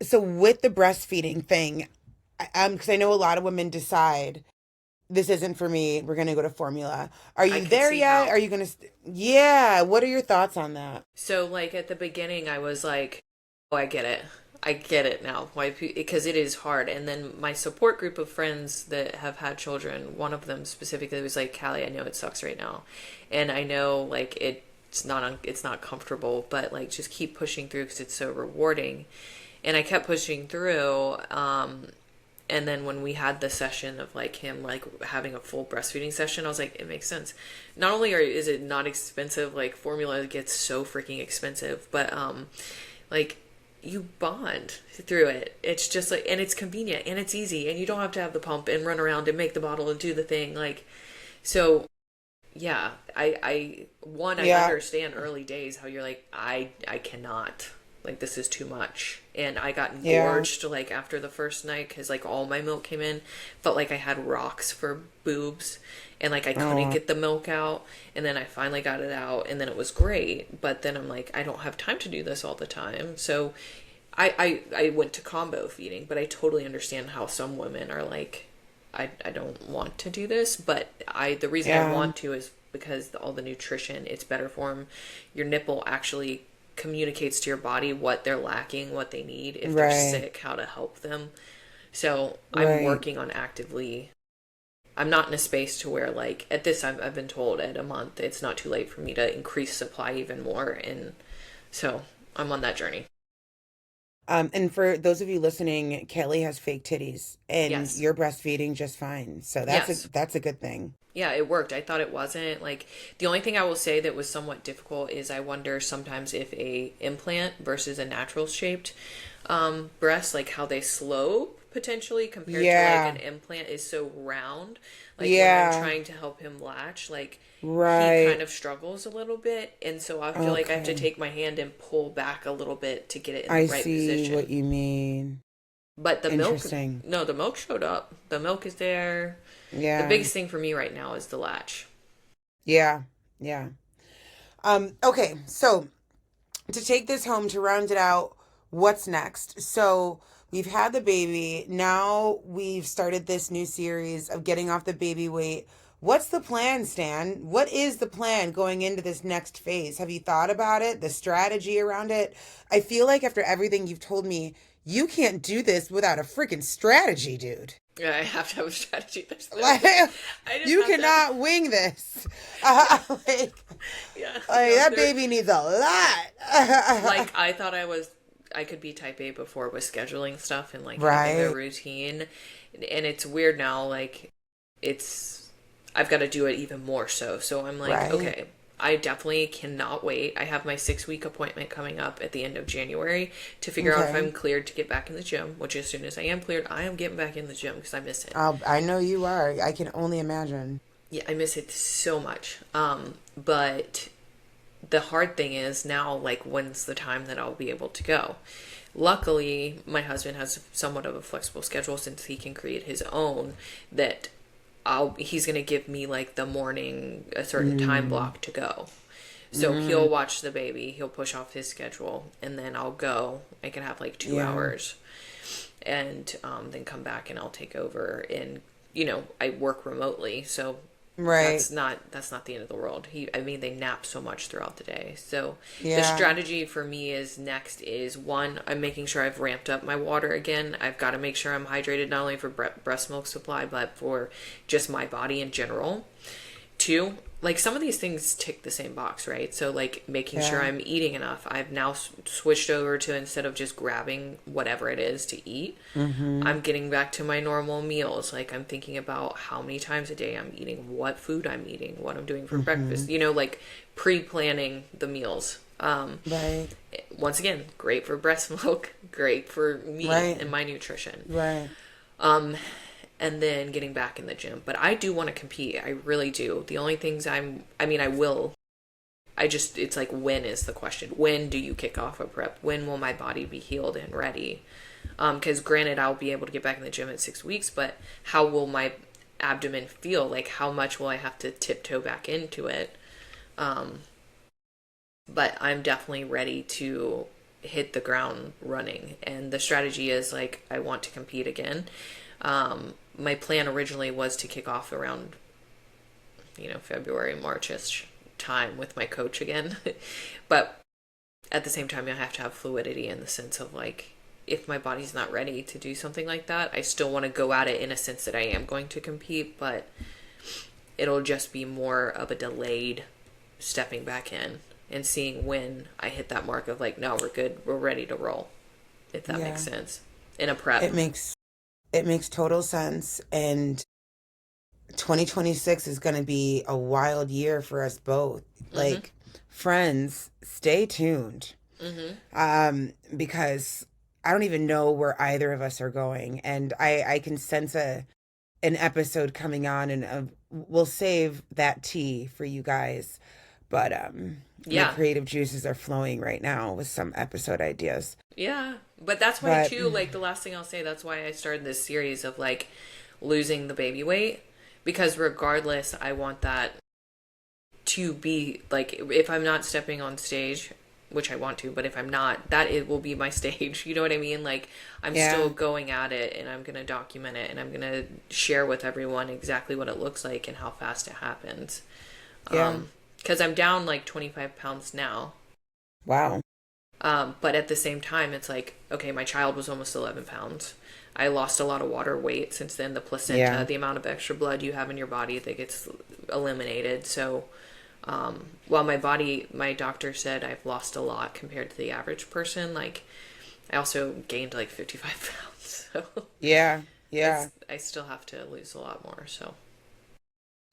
[SPEAKER 1] so with the breastfeeding thing, because I know a lot of women decide this isn't for me. We're gonna go to formula. Are
[SPEAKER 2] I
[SPEAKER 1] you
[SPEAKER 2] could
[SPEAKER 1] there
[SPEAKER 2] see
[SPEAKER 1] yet?
[SPEAKER 2] how.
[SPEAKER 1] Are you gonna? Yeah. What are your thoughts on that?
[SPEAKER 2] So like at the beginning, I was like, "Oh, I get it. I get it now." Why? Because it is hard. And then my support group of friends that have had children, one of them specifically was like, "Callie, I know it sucks right now, and I know like it's not comfortable, but like just keep pushing through because it's so rewarding." And I kept pushing through. And then when we had the session of like him like having a full breastfeeding session, I was like, it makes sense. Not only is it not expensive, like formula gets so freaking expensive, but like you bond through it. It's just like, and it's convenient and it's easy and you don't have to have the pump and run around and make the bottle and do the thing. Like, so yeah, I
[SPEAKER 1] Yeah.
[SPEAKER 2] understand early days how you're like, I cannot, like, this is too much. And I got
[SPEAKER 1] Yeah.
[SPEAKER 2] engorged like after the first night because like all my milk came in, felt like I had rocks for boobs, and like I couldn't
[SPEAKER 1] Oh,
[SPEAKER 2] get the milk out. And then I finally got it out, and then it was great. But then I'm like, I don't have time to do this all the time. So I went to combo feeding, but I totally understand how some women are like, I don't want to do this, but the reason I
[SPEAKER 1] yeah.
[SPEAKER 2] want to is because all the nutrition, it's better for them. Your nipple actually communicates to your body what they're lacking, what they need, if they're
[SPEAKER 1] Right.
[SPEAKER 2] sick, how to help them. So I'm
[SPEAKER 1] Right.
[SPEAKER 2] working on actively. I'm not in a space to where like at this I've been told at a month it's not too late for me to increase supply even more, and so I'm on that journey.
[SPEAKER 1] And for those of you listening, Kelly has fake titties and
[SPEAKER 2] Yes.
[SPEAKER 1] you're breastfeeding just fine. So
[SPEAKER 2] Yes.
[SPEAKER 1] that's a good thing.
[SPEAKER 2] Yeah, it worked. I thought it wasn't. Like, the only thing I will say that was somewhat difficult is I wonder sometimes if a implant versus a natural shaped breast, like how they slope potentially compared to like an
[SPEAKER 1] Yeah.
[SPEAKER 2] implant is so round. Like when I'm
[SPEAKER 1] Yeah.
[SPEAKER 2] trying to help him latch, like he kind
[SPEAKER 1] Right.
[SPEAKER 2] of struggles a little bit, and so I feel like I have to
[SPEAKER 1] Okay.
[SPEAKER 2] take my hand and pull back a little bit to get it in the
[SPEAKER 1] I
[SPEAKER 2] right
[SPEAKER 1] see what
[SPEAKER 2] position.
[SPEAKER 1] you mean.
[SPEAKER 2] But the milk,
[SPEAKER 1] Interesting.
[SPEAKER 2] no, the milk showed up. The milk is there. The
[SPEAKER 1] Yeah.
[SPEAKER 2] biggest thing for me right now is the latch.
[SPEAKER 1] Yeah. Yeah. Okay, so to take this home to round it out, what's next? So we've had the baby. Now we've started this new series of getting off the baby weight. What's the plan, Stan? What is the plan going into this next phase? Have you thought about it? The strategy around it? I feel like after everything you've told me, you can't do this without a freaking strategy, dude.
[SPEAKER 2] Yeah, I have to have a strategy. There's no
[SPEAKER 1] Like,
[SPEAKER 2] way. I just
[SPEAKER 1] you
[SPEAKER 2] have to have.
[SPEAKER 1] cannot wing this.
[SPEAKER 2] Yeah,
[SPEAKER 1] Like,
[SPEAKER 2] yeah. No,
[SPEAKER 1] that
[SPEAKER 2] there.
[SPEAKER 1] baby needs a lot.
[SPEAKER 2] Like I thought I could be type A before with scheduling stuff and like having a
[SPEAKER 1] Right,
[SPEAKER 2] routine, and it's weird now. Like it's I've got to do it even more so. So I'm like,
[SPEAKER 1] right.
[SPEAKER 2] okay, I definitely cannot wait. I have my 6 week appointment coming up at the end of January to figure out if
[SPEAKER 1] Okay.
[SPEAKER 2] I'm cleared to get back in the gym. Which as soon as I am cleared, I am getting back in the gym because I miss it.
[SPEAKER 1] I know you are. I can only imagine.
[SPEAKER 2] Yeah, I miss it so much. But the hard thing is now, like, when's the time that I'll be able to go? Luckily, my husband has somewhat of a flexible schedule since he can create his own that he's going to give me like the morning, a certain time
[SPEAKER 1] Mm,
[SPEAKER 2] block to go. So
[SPEAKER 1] mm,
[SPEAKER 2] he'll watch the baby, he'll push off his schedule, and then I'll go. I can have like two
[SPEAKER 1] yeah.
[SPEAKER 2] hours and then come back and I'll take over. And I work remotely, so
[SPEAKER 1] Right.
[SPEAKER 2] that's not the end of the world. I mean, they nap so much throughout the day. So the
[SPEAKER 1] Yeah.
[SPEAKER 2] strategy for me is next is one, I'm making sure I've ramped up my water again. I've got to make sure I'm hydrated not only for breast milk supply but for just my body in general. Two, like some of these things tick the same box, right? So like making sure
[SPEAKER 1] Yeah.
[SPEAKER 2] I'm eating enough. I've now switched over to, instead of just grabbing whatever it is to eat,
[SPEAKER 1] Mm-hmm.
[SPEAKER 2] I'm getting back to my normal meals. Like I'm thinking about how many times a day I'm eating, what food I'm eating, what I'm doing for
[SPEAKER 1] Mm-hmm.
[SPEAKER 2] breakfast, like pre-planning the meals.
[SPEAKER 1] Right.
[SPEAKER 2] Once again, great for breast milk, great for me
[SPEAKER 1] Right.
[SPEAKER 2] and my nutrition.
[SPEAKER 1] Right.
[SPEAKER 2] Um, and then getting back in the gym. But I do want to compete. I really do. The only things I mean, I will. It's like, when is the question? When do you kick off a prep? When will my body be healed and ready? Because granted, I'll be able to get back in the gym in 6 weeks, but how will my abdomen feel? Like, how much will I have to tiptoe back into it? Um, but I'm definitely ready to hit the ground running. And the strategy is like, I want to compete again. My plan originally was to kick off around, February, Marchish time with my coach again. But at the same time, I have to have fluidity in the sense of like, if my body's not ready to do something like that, I still want to go at it in a sense that I am going to compete, but it'll just be more of a delayed stepping back in and seeing when I hit that mark of like, no, we're good, we're ready to roll, if that
[SPEAKER 1] Yeah.
[SPEAKER 2] makes sense. In a prep.
[SPEAKER 1] It makes It makes total sense. And 2026 is going to be a wild year for us both.
[SPEAKER 2] Mm-hmm.
[SPEAKER 1] Like, friends, stay tuned.
[SPEAKER 2] Mm-hmm.
[SPEAKER 1] Because I don't even know where either of us are going. And I can sense an episode coming on, and we'll save that tea for you guys. But my
[SPEAKER 2] Yeah.
[SPEAKER 1] creative juices are flowing right now with some episode ideas.
[SPEAKER 2] Yeah. But that's why
[SPEAKER 1] But
[SPEAKER 2] too, like the last thing I'll say, that's why I started this series of like losing the baby weight. Because regardless, I want that to be like if I'm not stepping on stage, which I want to, but if I'm not, that it will be my stage. You know what I mean? Like I'm still
[SPEAKER 1] yeah,
[SPEAKER 2] going at it and I'm going to document it and I'm going to share with everyone exactly what it looks like and how fast it happens.
[SPEAKER 1] yeah,
[SPEAKER 2] Cuz I'm down like 25 pounds now.
[SPEAKER 1] wow,
[SPEAKER 2] But at the same time, it's like, okay, my child was almost 11 pounds. I lost a lot of water weight since then. The placenta,
[SPEAKER 1] yeah,
[SPEAKER 2] the amount of extra blood you have in your body that gets eliminated. So, while my doctor said I've lost a lot compared to the average person, like, I also gained like 55 pounds. So,
[SPEAKER 1] yeah, yeah.
[SPEAKER 2] I still have to lose a lot more. So,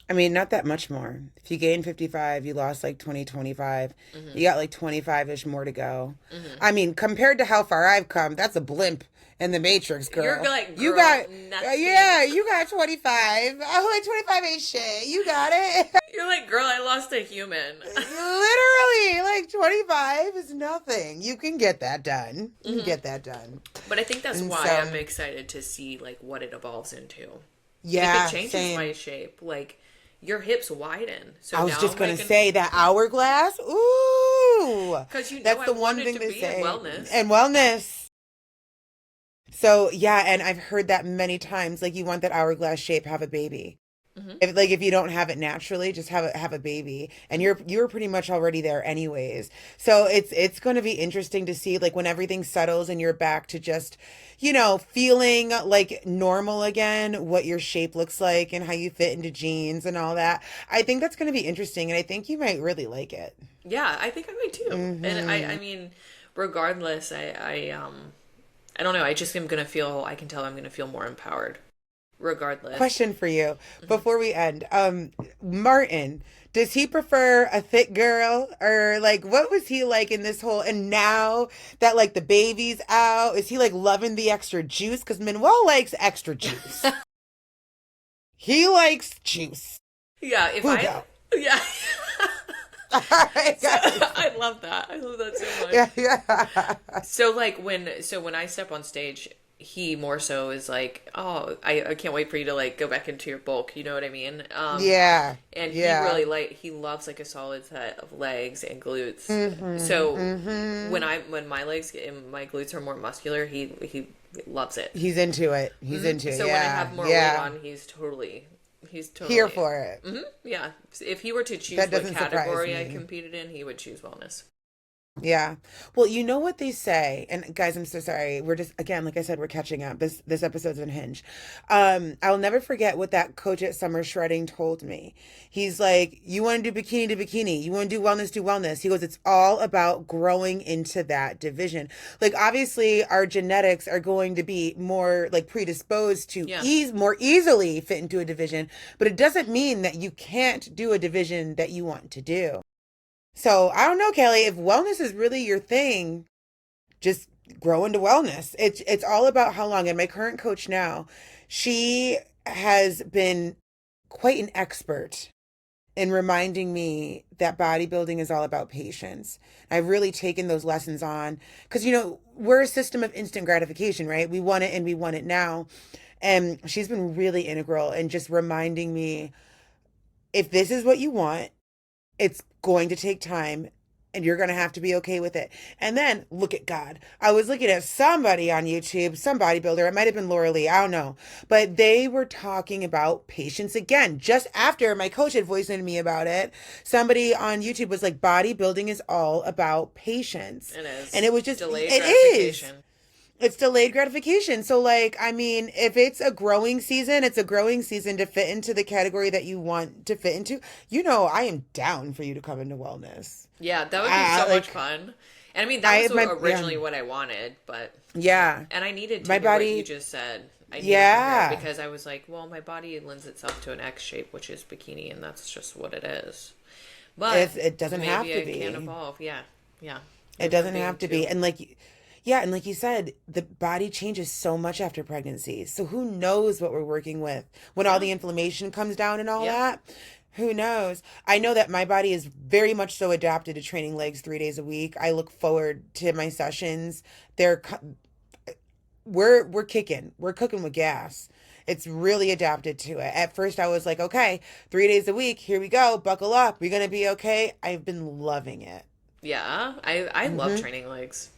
[SPEAKER 1] I mean, not that much more. If you gain 55, you lost like 20, 25.
[SPEAKER 2] hmm
[SPEAKER 1] You got like 25-ish more to go.
[SPEAKER 2] hmm
[SPEAKER 1] I mean, compared to how far I've come, that's a blimp in the Matrix,
[SPEAKER 2] you're
[SPEAKER 1] girl.
[SPEAKER 2] like,
[SPEAKER 1] You
[SPEAKER 2] girl,
[SPEAKER 1] got,
[SPEAKER 2] nothing.
[SPEAKER 1] yeah, you got 25. Oh, like 25 ain't shit. You got it.
[SPEAKER 2] You're like, girl, I lost a human.
[SPEAKER 1] Literally, like 25 is nothing. You can get that done. You can
[SPEAKER 2] hmm
[SPEAKER 1] get that done.
[SPEAKER 2] But I think that's
[SPEAKER 1] And
[SPEAKER 2] why I'm
[SPEAKER 1] so,
[SPEAKER 2] excited to see like what it evolves into. And if it
[SPEAKER 1] yeah,
[SPEAKER 2] changes my
[SPEAKER 1] same.
[SPEAKER 2] shape, like your hips widen. So
[SPEAKER 1] I was
[SPEAKER 2] now
[SPEAKER 1] just
[SPEAKER 2] I'm
[SPEAKER 1] gonna
[SPEAKER 2] like an
[SPEAKER 1] say that hourglass. Ooh,
[SPEAKER 2] because you know
[SPEAKER 1] that's
[SPEAKER 2] I
[SPEAKER 1] the
[SPEAKER 2] want
[SPEAKER 1] one
[SPEAKER 2] it
[SPEAKER 1] thing
[SPEAKER 2] to
[SPEAKER 1] they
[SPEAKER 2] be in
[SPEAKER 1] say.
[SPEAKER 2] wellness.
[SPEAKER 1] And wellness. So yeah, and I've heard that many times. Like you want that hourglass shape, have a baby.
[SPEAKER 2] hmm
[SPEAKER 1] If you don't have it naturally, just have a baby, and you're pretty much already there anyways. So it's going to be interesting to see like when everything settles and you're back to just, feeling like normal again, what your shape looks like and how you fit into jeans and all that. I think that's going to be interesting, and I think you might really like it.
[SPEAKER 2] Yeah, I think I might too. And I
[SPEAKER 1] Hmm.
[SPEAKER 2] mean, regardless, I don't know. I just am gonna feel. I can tell I'm gonna feel more empowered. Regardless.
[SPEAKER 1] Question for you
[SPEAKER 2] hmm
[SPEAKER 1] before we end. Martin, does he prefer a thick girl, or like what was he like in this whole, and now that like the baby's out, is he like loving the extra juice? Because Manuel likes extra juice. He likes juice.
[SPEAKER 2] Yeah,
[SPEAKER 1] Hugo.
[SPEAKER 2] yeah.
[SPEAKER 1] All right,
[SPEAKER 2] So
[SPEAKER 1] guys.
[SPEAKER 2] I love that. I love that so much.
[SPEAKER 1] Yeah, yeah.
[SPEAKER 2] So like when I step on stage, he more so is like, oh, I can't wait for you to like go back into your bulk. You know what I mean?
[SPEAKER 1] Yeah.
[SPEAKER 2] And he
[SPEAKER 1] Yeah.
[SPEAKER 2] really he loves like a solid set of legs and glutes.
[SPEAKER 1] Mm-hmm.
[SPEAKER 2] So
[SPEAKER 1] Mm-hmm.
[SPEAKER 2] when my legs and my glutes are more muscular, he loves it.
[SPEAKER 1] He's into it. He's into it.
[SPEAKER 2] So when I
[SPEAKER 1] Yeah.
[SPEAKER 2] have more weight
[SPEAKER 1] Yeah.
[SPEAKER 2] on, he's
[SPEAKER 1] Here
[SPEAKER 2] totally
[SPEAKER 1] for it.
[SPEAKER 2] yeah. If he were to choose
[SPEAKER 1] That
[SPEAKER 2] what
[SPEAKER 1] doesn't surprise
[SPEAKER 2] category I
[SPEAKER 1] me.
[SPEAKER 2] competed in, he would choose wellness.
[SPEAKER 1] Yeah. Well, you know what they say, and guys, I'm so sorry. We're just again, like I said, we're catching up. This episode's unhinged. I'll never forget what that coach at Summer Shredding told me. He's like, you want to do bikini to bikini. You want to do wellness. He goes, it's all about growing into that division. Like obviously our genetics are going to be more like predisposed to
[SPEAKER 2] Yeah.
[SPEAKER 1] ease more easily fit into a division, but it doesn't mean that you can't do a division that you want to do. So I don't know, Kelly, if wellness is really your thing, just grow into wellness. It's all about how long. And my current coach now, she has been quite an expert in reminding me that bodybuilding is all about patience. I've really taken those lessons on because we're a system of instant gratification, right? We want it and we want it now. And she's been really integral in just reminding me if this is what you want, it's going to take time and you're going to have to be okay with it. And then look at God. I was looking at somebody on YouTube, some bodybuilder. It might have been Laura Lee. I don't know. But they were talking about patience again. Just after my coach had voiced into me about it, somebody on YouTube was like, bodybuilding is all about patience.
[SPEAKER 2] It is.
[SPEAKER 1] And it was just,
[SPEAKER 2] Delayed
[SPEAKER 1] it is.
[SPEAKER 2] gratification.
[SPEAKER 1] It's delayed gratification. So, like, I mean, if it's a growing season, it's a growing season to fit into the category that you want to fit into. I am down for you to come into wellness.
[SPEAKER 2] Yeah, that would be so much
[SPEAKER 1] Like,
[SPEAKER 2] fun. And I mean, that was
[SPEAKER 1] yeah.
[SPEAKER 2] originally what I wanted, but
[SPEAKER 1] Yeah.
[SPEAKER 2] and I needed to
[SPEAKER 1] My
[SPEAKER 2] hear what you
[SPEAKER 1] body,
[SPEAKER 2] just said. I needed to hear it
[SPEAKER 1] yeah.
[SPEAKER 2] because I was like, well, my body lends itself to an X shape, which is bikini, and that's just what it is. But
[SPEAKER 1] It doesn't have
[SPEAKER 2] maybe
[SPEAKER 1] to
[SPEAKER 2] it can
[SPEAKER 1] be.
[SPEAKER 2] evolve. Yeah. Yeah.
[SPEAKER 1] It
[SPEAKER 2] Move from
[SPEAKER 1] doesn't
[SPEAKER 2] being
[SPEAKER 1] have to be.
[SPEAKER 2] two.
[SPEAKER 1] And like, yeah, and like you said, the body changes so much after pregnancy. So who knows what we're working with when all
[SPEAKER 2] Yeah.
[SPEAKER 1] the inflammation comes down and all
[SPEAKER 2] Yeah.
[SPEAKER 1] that? Who knows? I know that my body is very much so adapted to training legs 3 days a week. I look forward to my sessions. They're we're kicking. We're cooking with gas. It's really adapted to it. At first I was like, okay, 3 days a week, here we go, buckle up. We're gonna be okay. I've been loving it.
[SPEAKER 2] Yeah. I love
[SPEAKER 1] Mm-hmm.
[SPEAKER 2] training legs.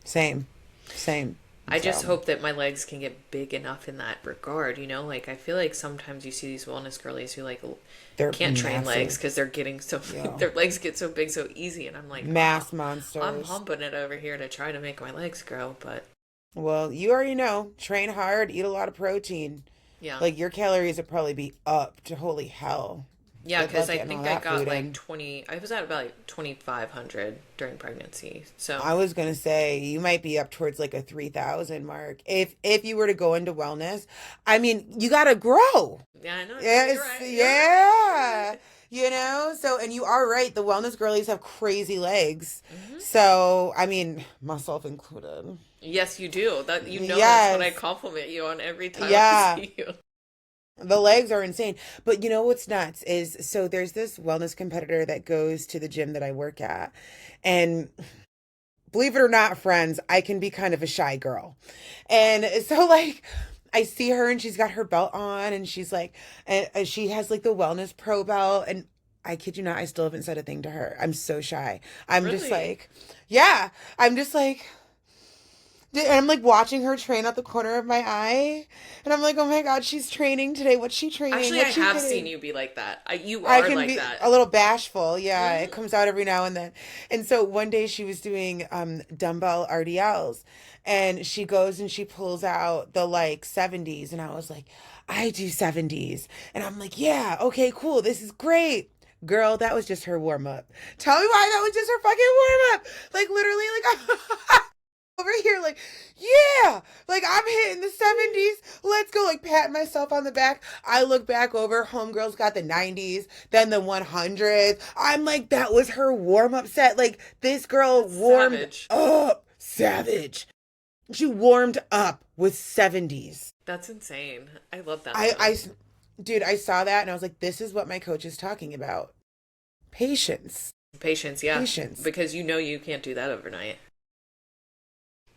[SPEAKER 1] Same. Same.
[SPEAKER 2] I just
[SPEAKER 1] So
[SPEAKER 2] hope that my legs can get big enough in that regard, you know? Like, I feel like sometimes you see these wellness girlies who, like,
[SPEAKER 1] they're
[SPEAKER 2] can't train legs
[SPEAKER 1] massive.
[SPEAKER 2] because they're getting so,
[SPEAKER 1] Yeah.
[SPEAKER 2] their legs get so big so easy. And I'm like, oh,
[SPEAKER 1] Mass
[SPEAKER 2] I'm
[SPEAKER 1] monsters.
[SPEAKER 2] humping it over here to try to make my legs grow. But
[SPEAKER 1] Well, you already know. Train hard, eat a lot of protein.
[SPEAKER 2] yeah.
[SPEAKER 1] Like your calories would probably be up to holy hell.
[SPEAKER 2] Yeah,
[SPEAKER 1] Good
[SPEAKER 2] because
[SPEAKER 1] luck
[SPEAKER 2] I
[SPEAKER 1] getting all
[SPEAKER 2] think I
[SPEAKER 1] that
[SPEAKER 2] got
[SPEAKER 1] food
[SPEAKER 2] like
[SPEAKER 1] in.
[SPEAKER 2] 20, I was at about like 2,500 during pregnancy. So,
[SPEAKER 1] I was gonna say you might be up towards like a 3,000 mark if you were to go into wellness. I mean, you gotta grow.
[SPEAKER 2] yeah, I know. No, you're
[SPEAKER 1] Yes,
[SPEAKER 2] right. You're right. You're
[SPEAKER 1] yeah.
[SPEAKER 2] right.
[SPEAKER 1] You know, so and you are right. The wellness girlies have crazy legs.
[SPEAKER 2] Hmm.
[SPEAKER 1] So I mean, myself included.
[SPEAKER 2] Yes, you do. That you know that's what I
[SPEAKER 1] Yes.
[SPEAKER 2] compliment you on every time I
[SPEAKER 1] Yeah.
[SPEAKER 2] see you.
[SPEAKER 1] The legs are insane. But you know what's nuts is so there's this wellness competitor that goes to the gym that I work at. And believe it or not, friends, I can be kind of a shy girl. And so like I see her and she's got her belt on and she's like and she has like the wellness pro belt and I kid you not, I still haven't said a thing to her. I'm so shy. I'm just
[SPEAKER 2] Really?
[SPEAKER 1] like, yeah, I'm just like and I'm like watching her train out the corner of my eye. And I'm like, oh my God, she's training today. What's she training?
[SPEAKER 2] Actually, I
[SPEAKER 1] What's she
[SPEAKER 2] have seen
[SPEAKER 1] hitting?
[SPEAKER 2] you be like that. You
[SPEAKER 1] I
[SPEAKER 2] are
[SPEAKER 1] can
[SPEAKER 2] like
[SPEAKER 1] be
[SPEAKER 2] that.
[SPEAKER 1] a little bashful. Yeah, it
[SPEAKER 2] Hmm.
[SPEAKER 1] comes out every now and then. And so one day she was doing dumbbell RDLs and she goes and she pulls out the like 70s. And I was like, I do 70s. And I'm like, yeah, okay, cool. This is great. Girl, that was just her warm up. Tell me why that was just her fucking warm up. Like literally, like over here like yeah like I'm hitting the 70s, let's go, like patting myself on the back. I look back over, homegirl's got the 90s, then the 100s. I'm like, that was her warm-up set. Like this girl
[SPEAKER 2] That's
[SPEAKER 1] warmed
[SPEAKER 2] savage.
[SPEAKER 1] up. Savage. She warmed up with 70s.
[SPEAKER 2] That's insane. I love that
[SPEAKER 1] i
[SPEAKER 2] though.
[SPEAKER 1] i dude, I saw that and I was like, this is what my coach is talking about. Patience.
[SPEAKER 2] Patience, yeah.
[SPEAKER 1] Patience.
[SPEAKER 2] Because you know you can't do that overnight.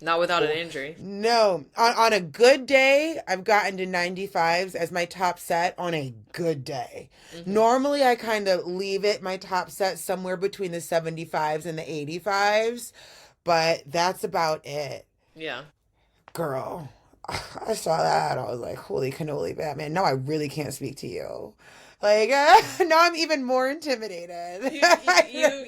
[SPEAKER 2] Not without an injury.
[SPEAKER 1] No, on a good day, I've gotten to 95s as my top set on a good day.
[SPEAKER 2] Hmm.
[SPEAKER 1] Normally, I kind of leave it, my top set, somewhere between the 75s and the 85s, but that's about it.
[SPEAKER 2] Yeah.
[SPEAKER 1] Girl, I saw that. I was like, holy cannoli, Batman. Now I really can't speak to you. Like, now I'm even more intimidated.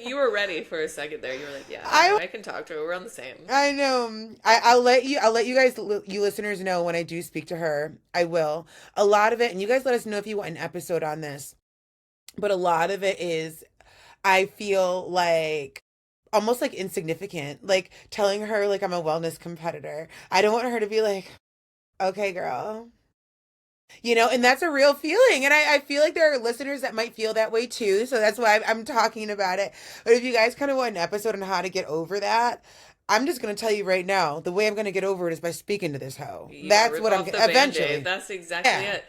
[SPEAKER 2] You were ready for a second there. You were like, yeah, no,
[SPEAKER 1] I
[SPEAKER 2] I can talk to her. We're on the same.
[SPEAKER 1] I know. I'll let you guys, you listeners, know when I do speak to her. I will. A lot of it, and you guys let us know if you want an episode on this. But a lot of it is, I feel like almost like insignificant. Like telling her like I'm a wellness competitor. I don't want her to be like, okay, girl. And that's a real feeling. And I feel like there are listeners that might feel that way too. So that's why I'm talking about it. But if you guys kind of want an episode on how to get over that, I'm just going to tell you right now, the way I'm going to get over it is by speaking to this hoe.
[SPEAKER 2] You gotta
[SPEAKER 1] That's
[SPEAKER 2] rip
[SPEAKER 1] what I'm
[SPEAKER 2] off the band-aid.
[SPEAKER 1] eventually.
[SPEAKER 2] That's exactly
[SPEAKER 1] Yeah.
[SPEAKER 2] it.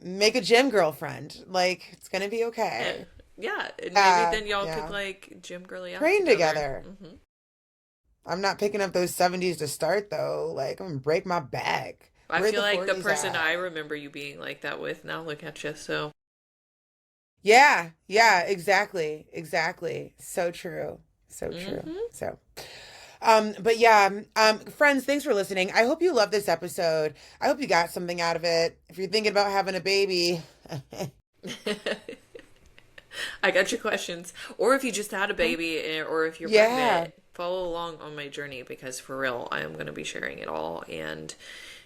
[SPEAKER 1] Make a gym girlfriend. Like, it's going to be
[SPEAKER 2] Yeah.
[SPEAKER 1] okay.
[SPEAKER 2] Yeah. And maybe
[SPEAKER 1] Yeah.
[SPEAKER 2] then y'all could
[SPEAKER 1] Yeah.
[SPEAKER 2] like gym girly out
[SPEAKER 1] Train
[SPEAKER 2] together.
[SPEAKER 1] together.
[SPEAKER 2] Hmm.
[SPEAKER 1] I'm not picking up those 70s to start though. Like, I'm going to break my back.
[SPEAKER 2] I
[SPEAKER 1] Where
[SPEAKER 2] feel
[SPEAKER 1] the
[SPEAKER 2] like the
[SPEAKER 1] 40s
[SPEAKER 2] person I
[SPEAKER 1] at?
[SPEAKER 2] remember you being like that with, now look at you. So,
[SPEAKER 1] Yeah. Yeah. Exactly. Exactly. So true. So true.
[SPEAKER 2] hmm.
[SPEAKER 1] So. But yeah, friends, thanks for listening. I hope you love this episode. I hope you got something out of it. If you're thinking about having a baby,
[SPEAKER 2] I got your questions. Or if you just had a baby, or if you're
[SPEAKER 1] yeah,
[SPEAKER 2] pregnant, follow along on my journey because for real, I am going to be sharing it all. And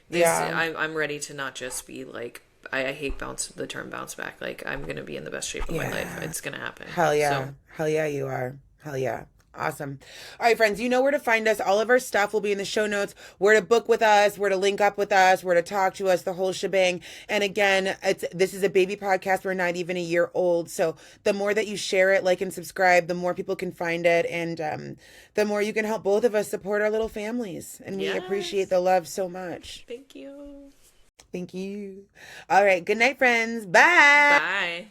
[SPEAKER 1] yeah,
[SPEAKER 2] I'm ready to not just be like, I hate the term bounce back. Like I'm going to be in the best shape of my life.
[SPEAKER 1] yeah.
[SPEAKER 2] It's going to happen.
[SPEAKER 1] Hell
[SPEAKER 2] So
[SPEAKER 1] yeah. Hell yeah, you are. Hell yeah. Awesome. All right, friends, you know where to find us. All of our stuff will be in the show notes, where to book with us, where to link up with us, where to talk to us, the whole shebang. And again, this is a baby podcast. We're not even a year old. So the more that you share it, like, and subscribe, the more people can find it. And the more you can help both of us support our little families. And we appreciate the love so much.
[SPEAKER 2] Thank you.
[SPEAKER 1] Thank you. All right. Good night, friends. Bye.
[SPEAKER 2] Bye.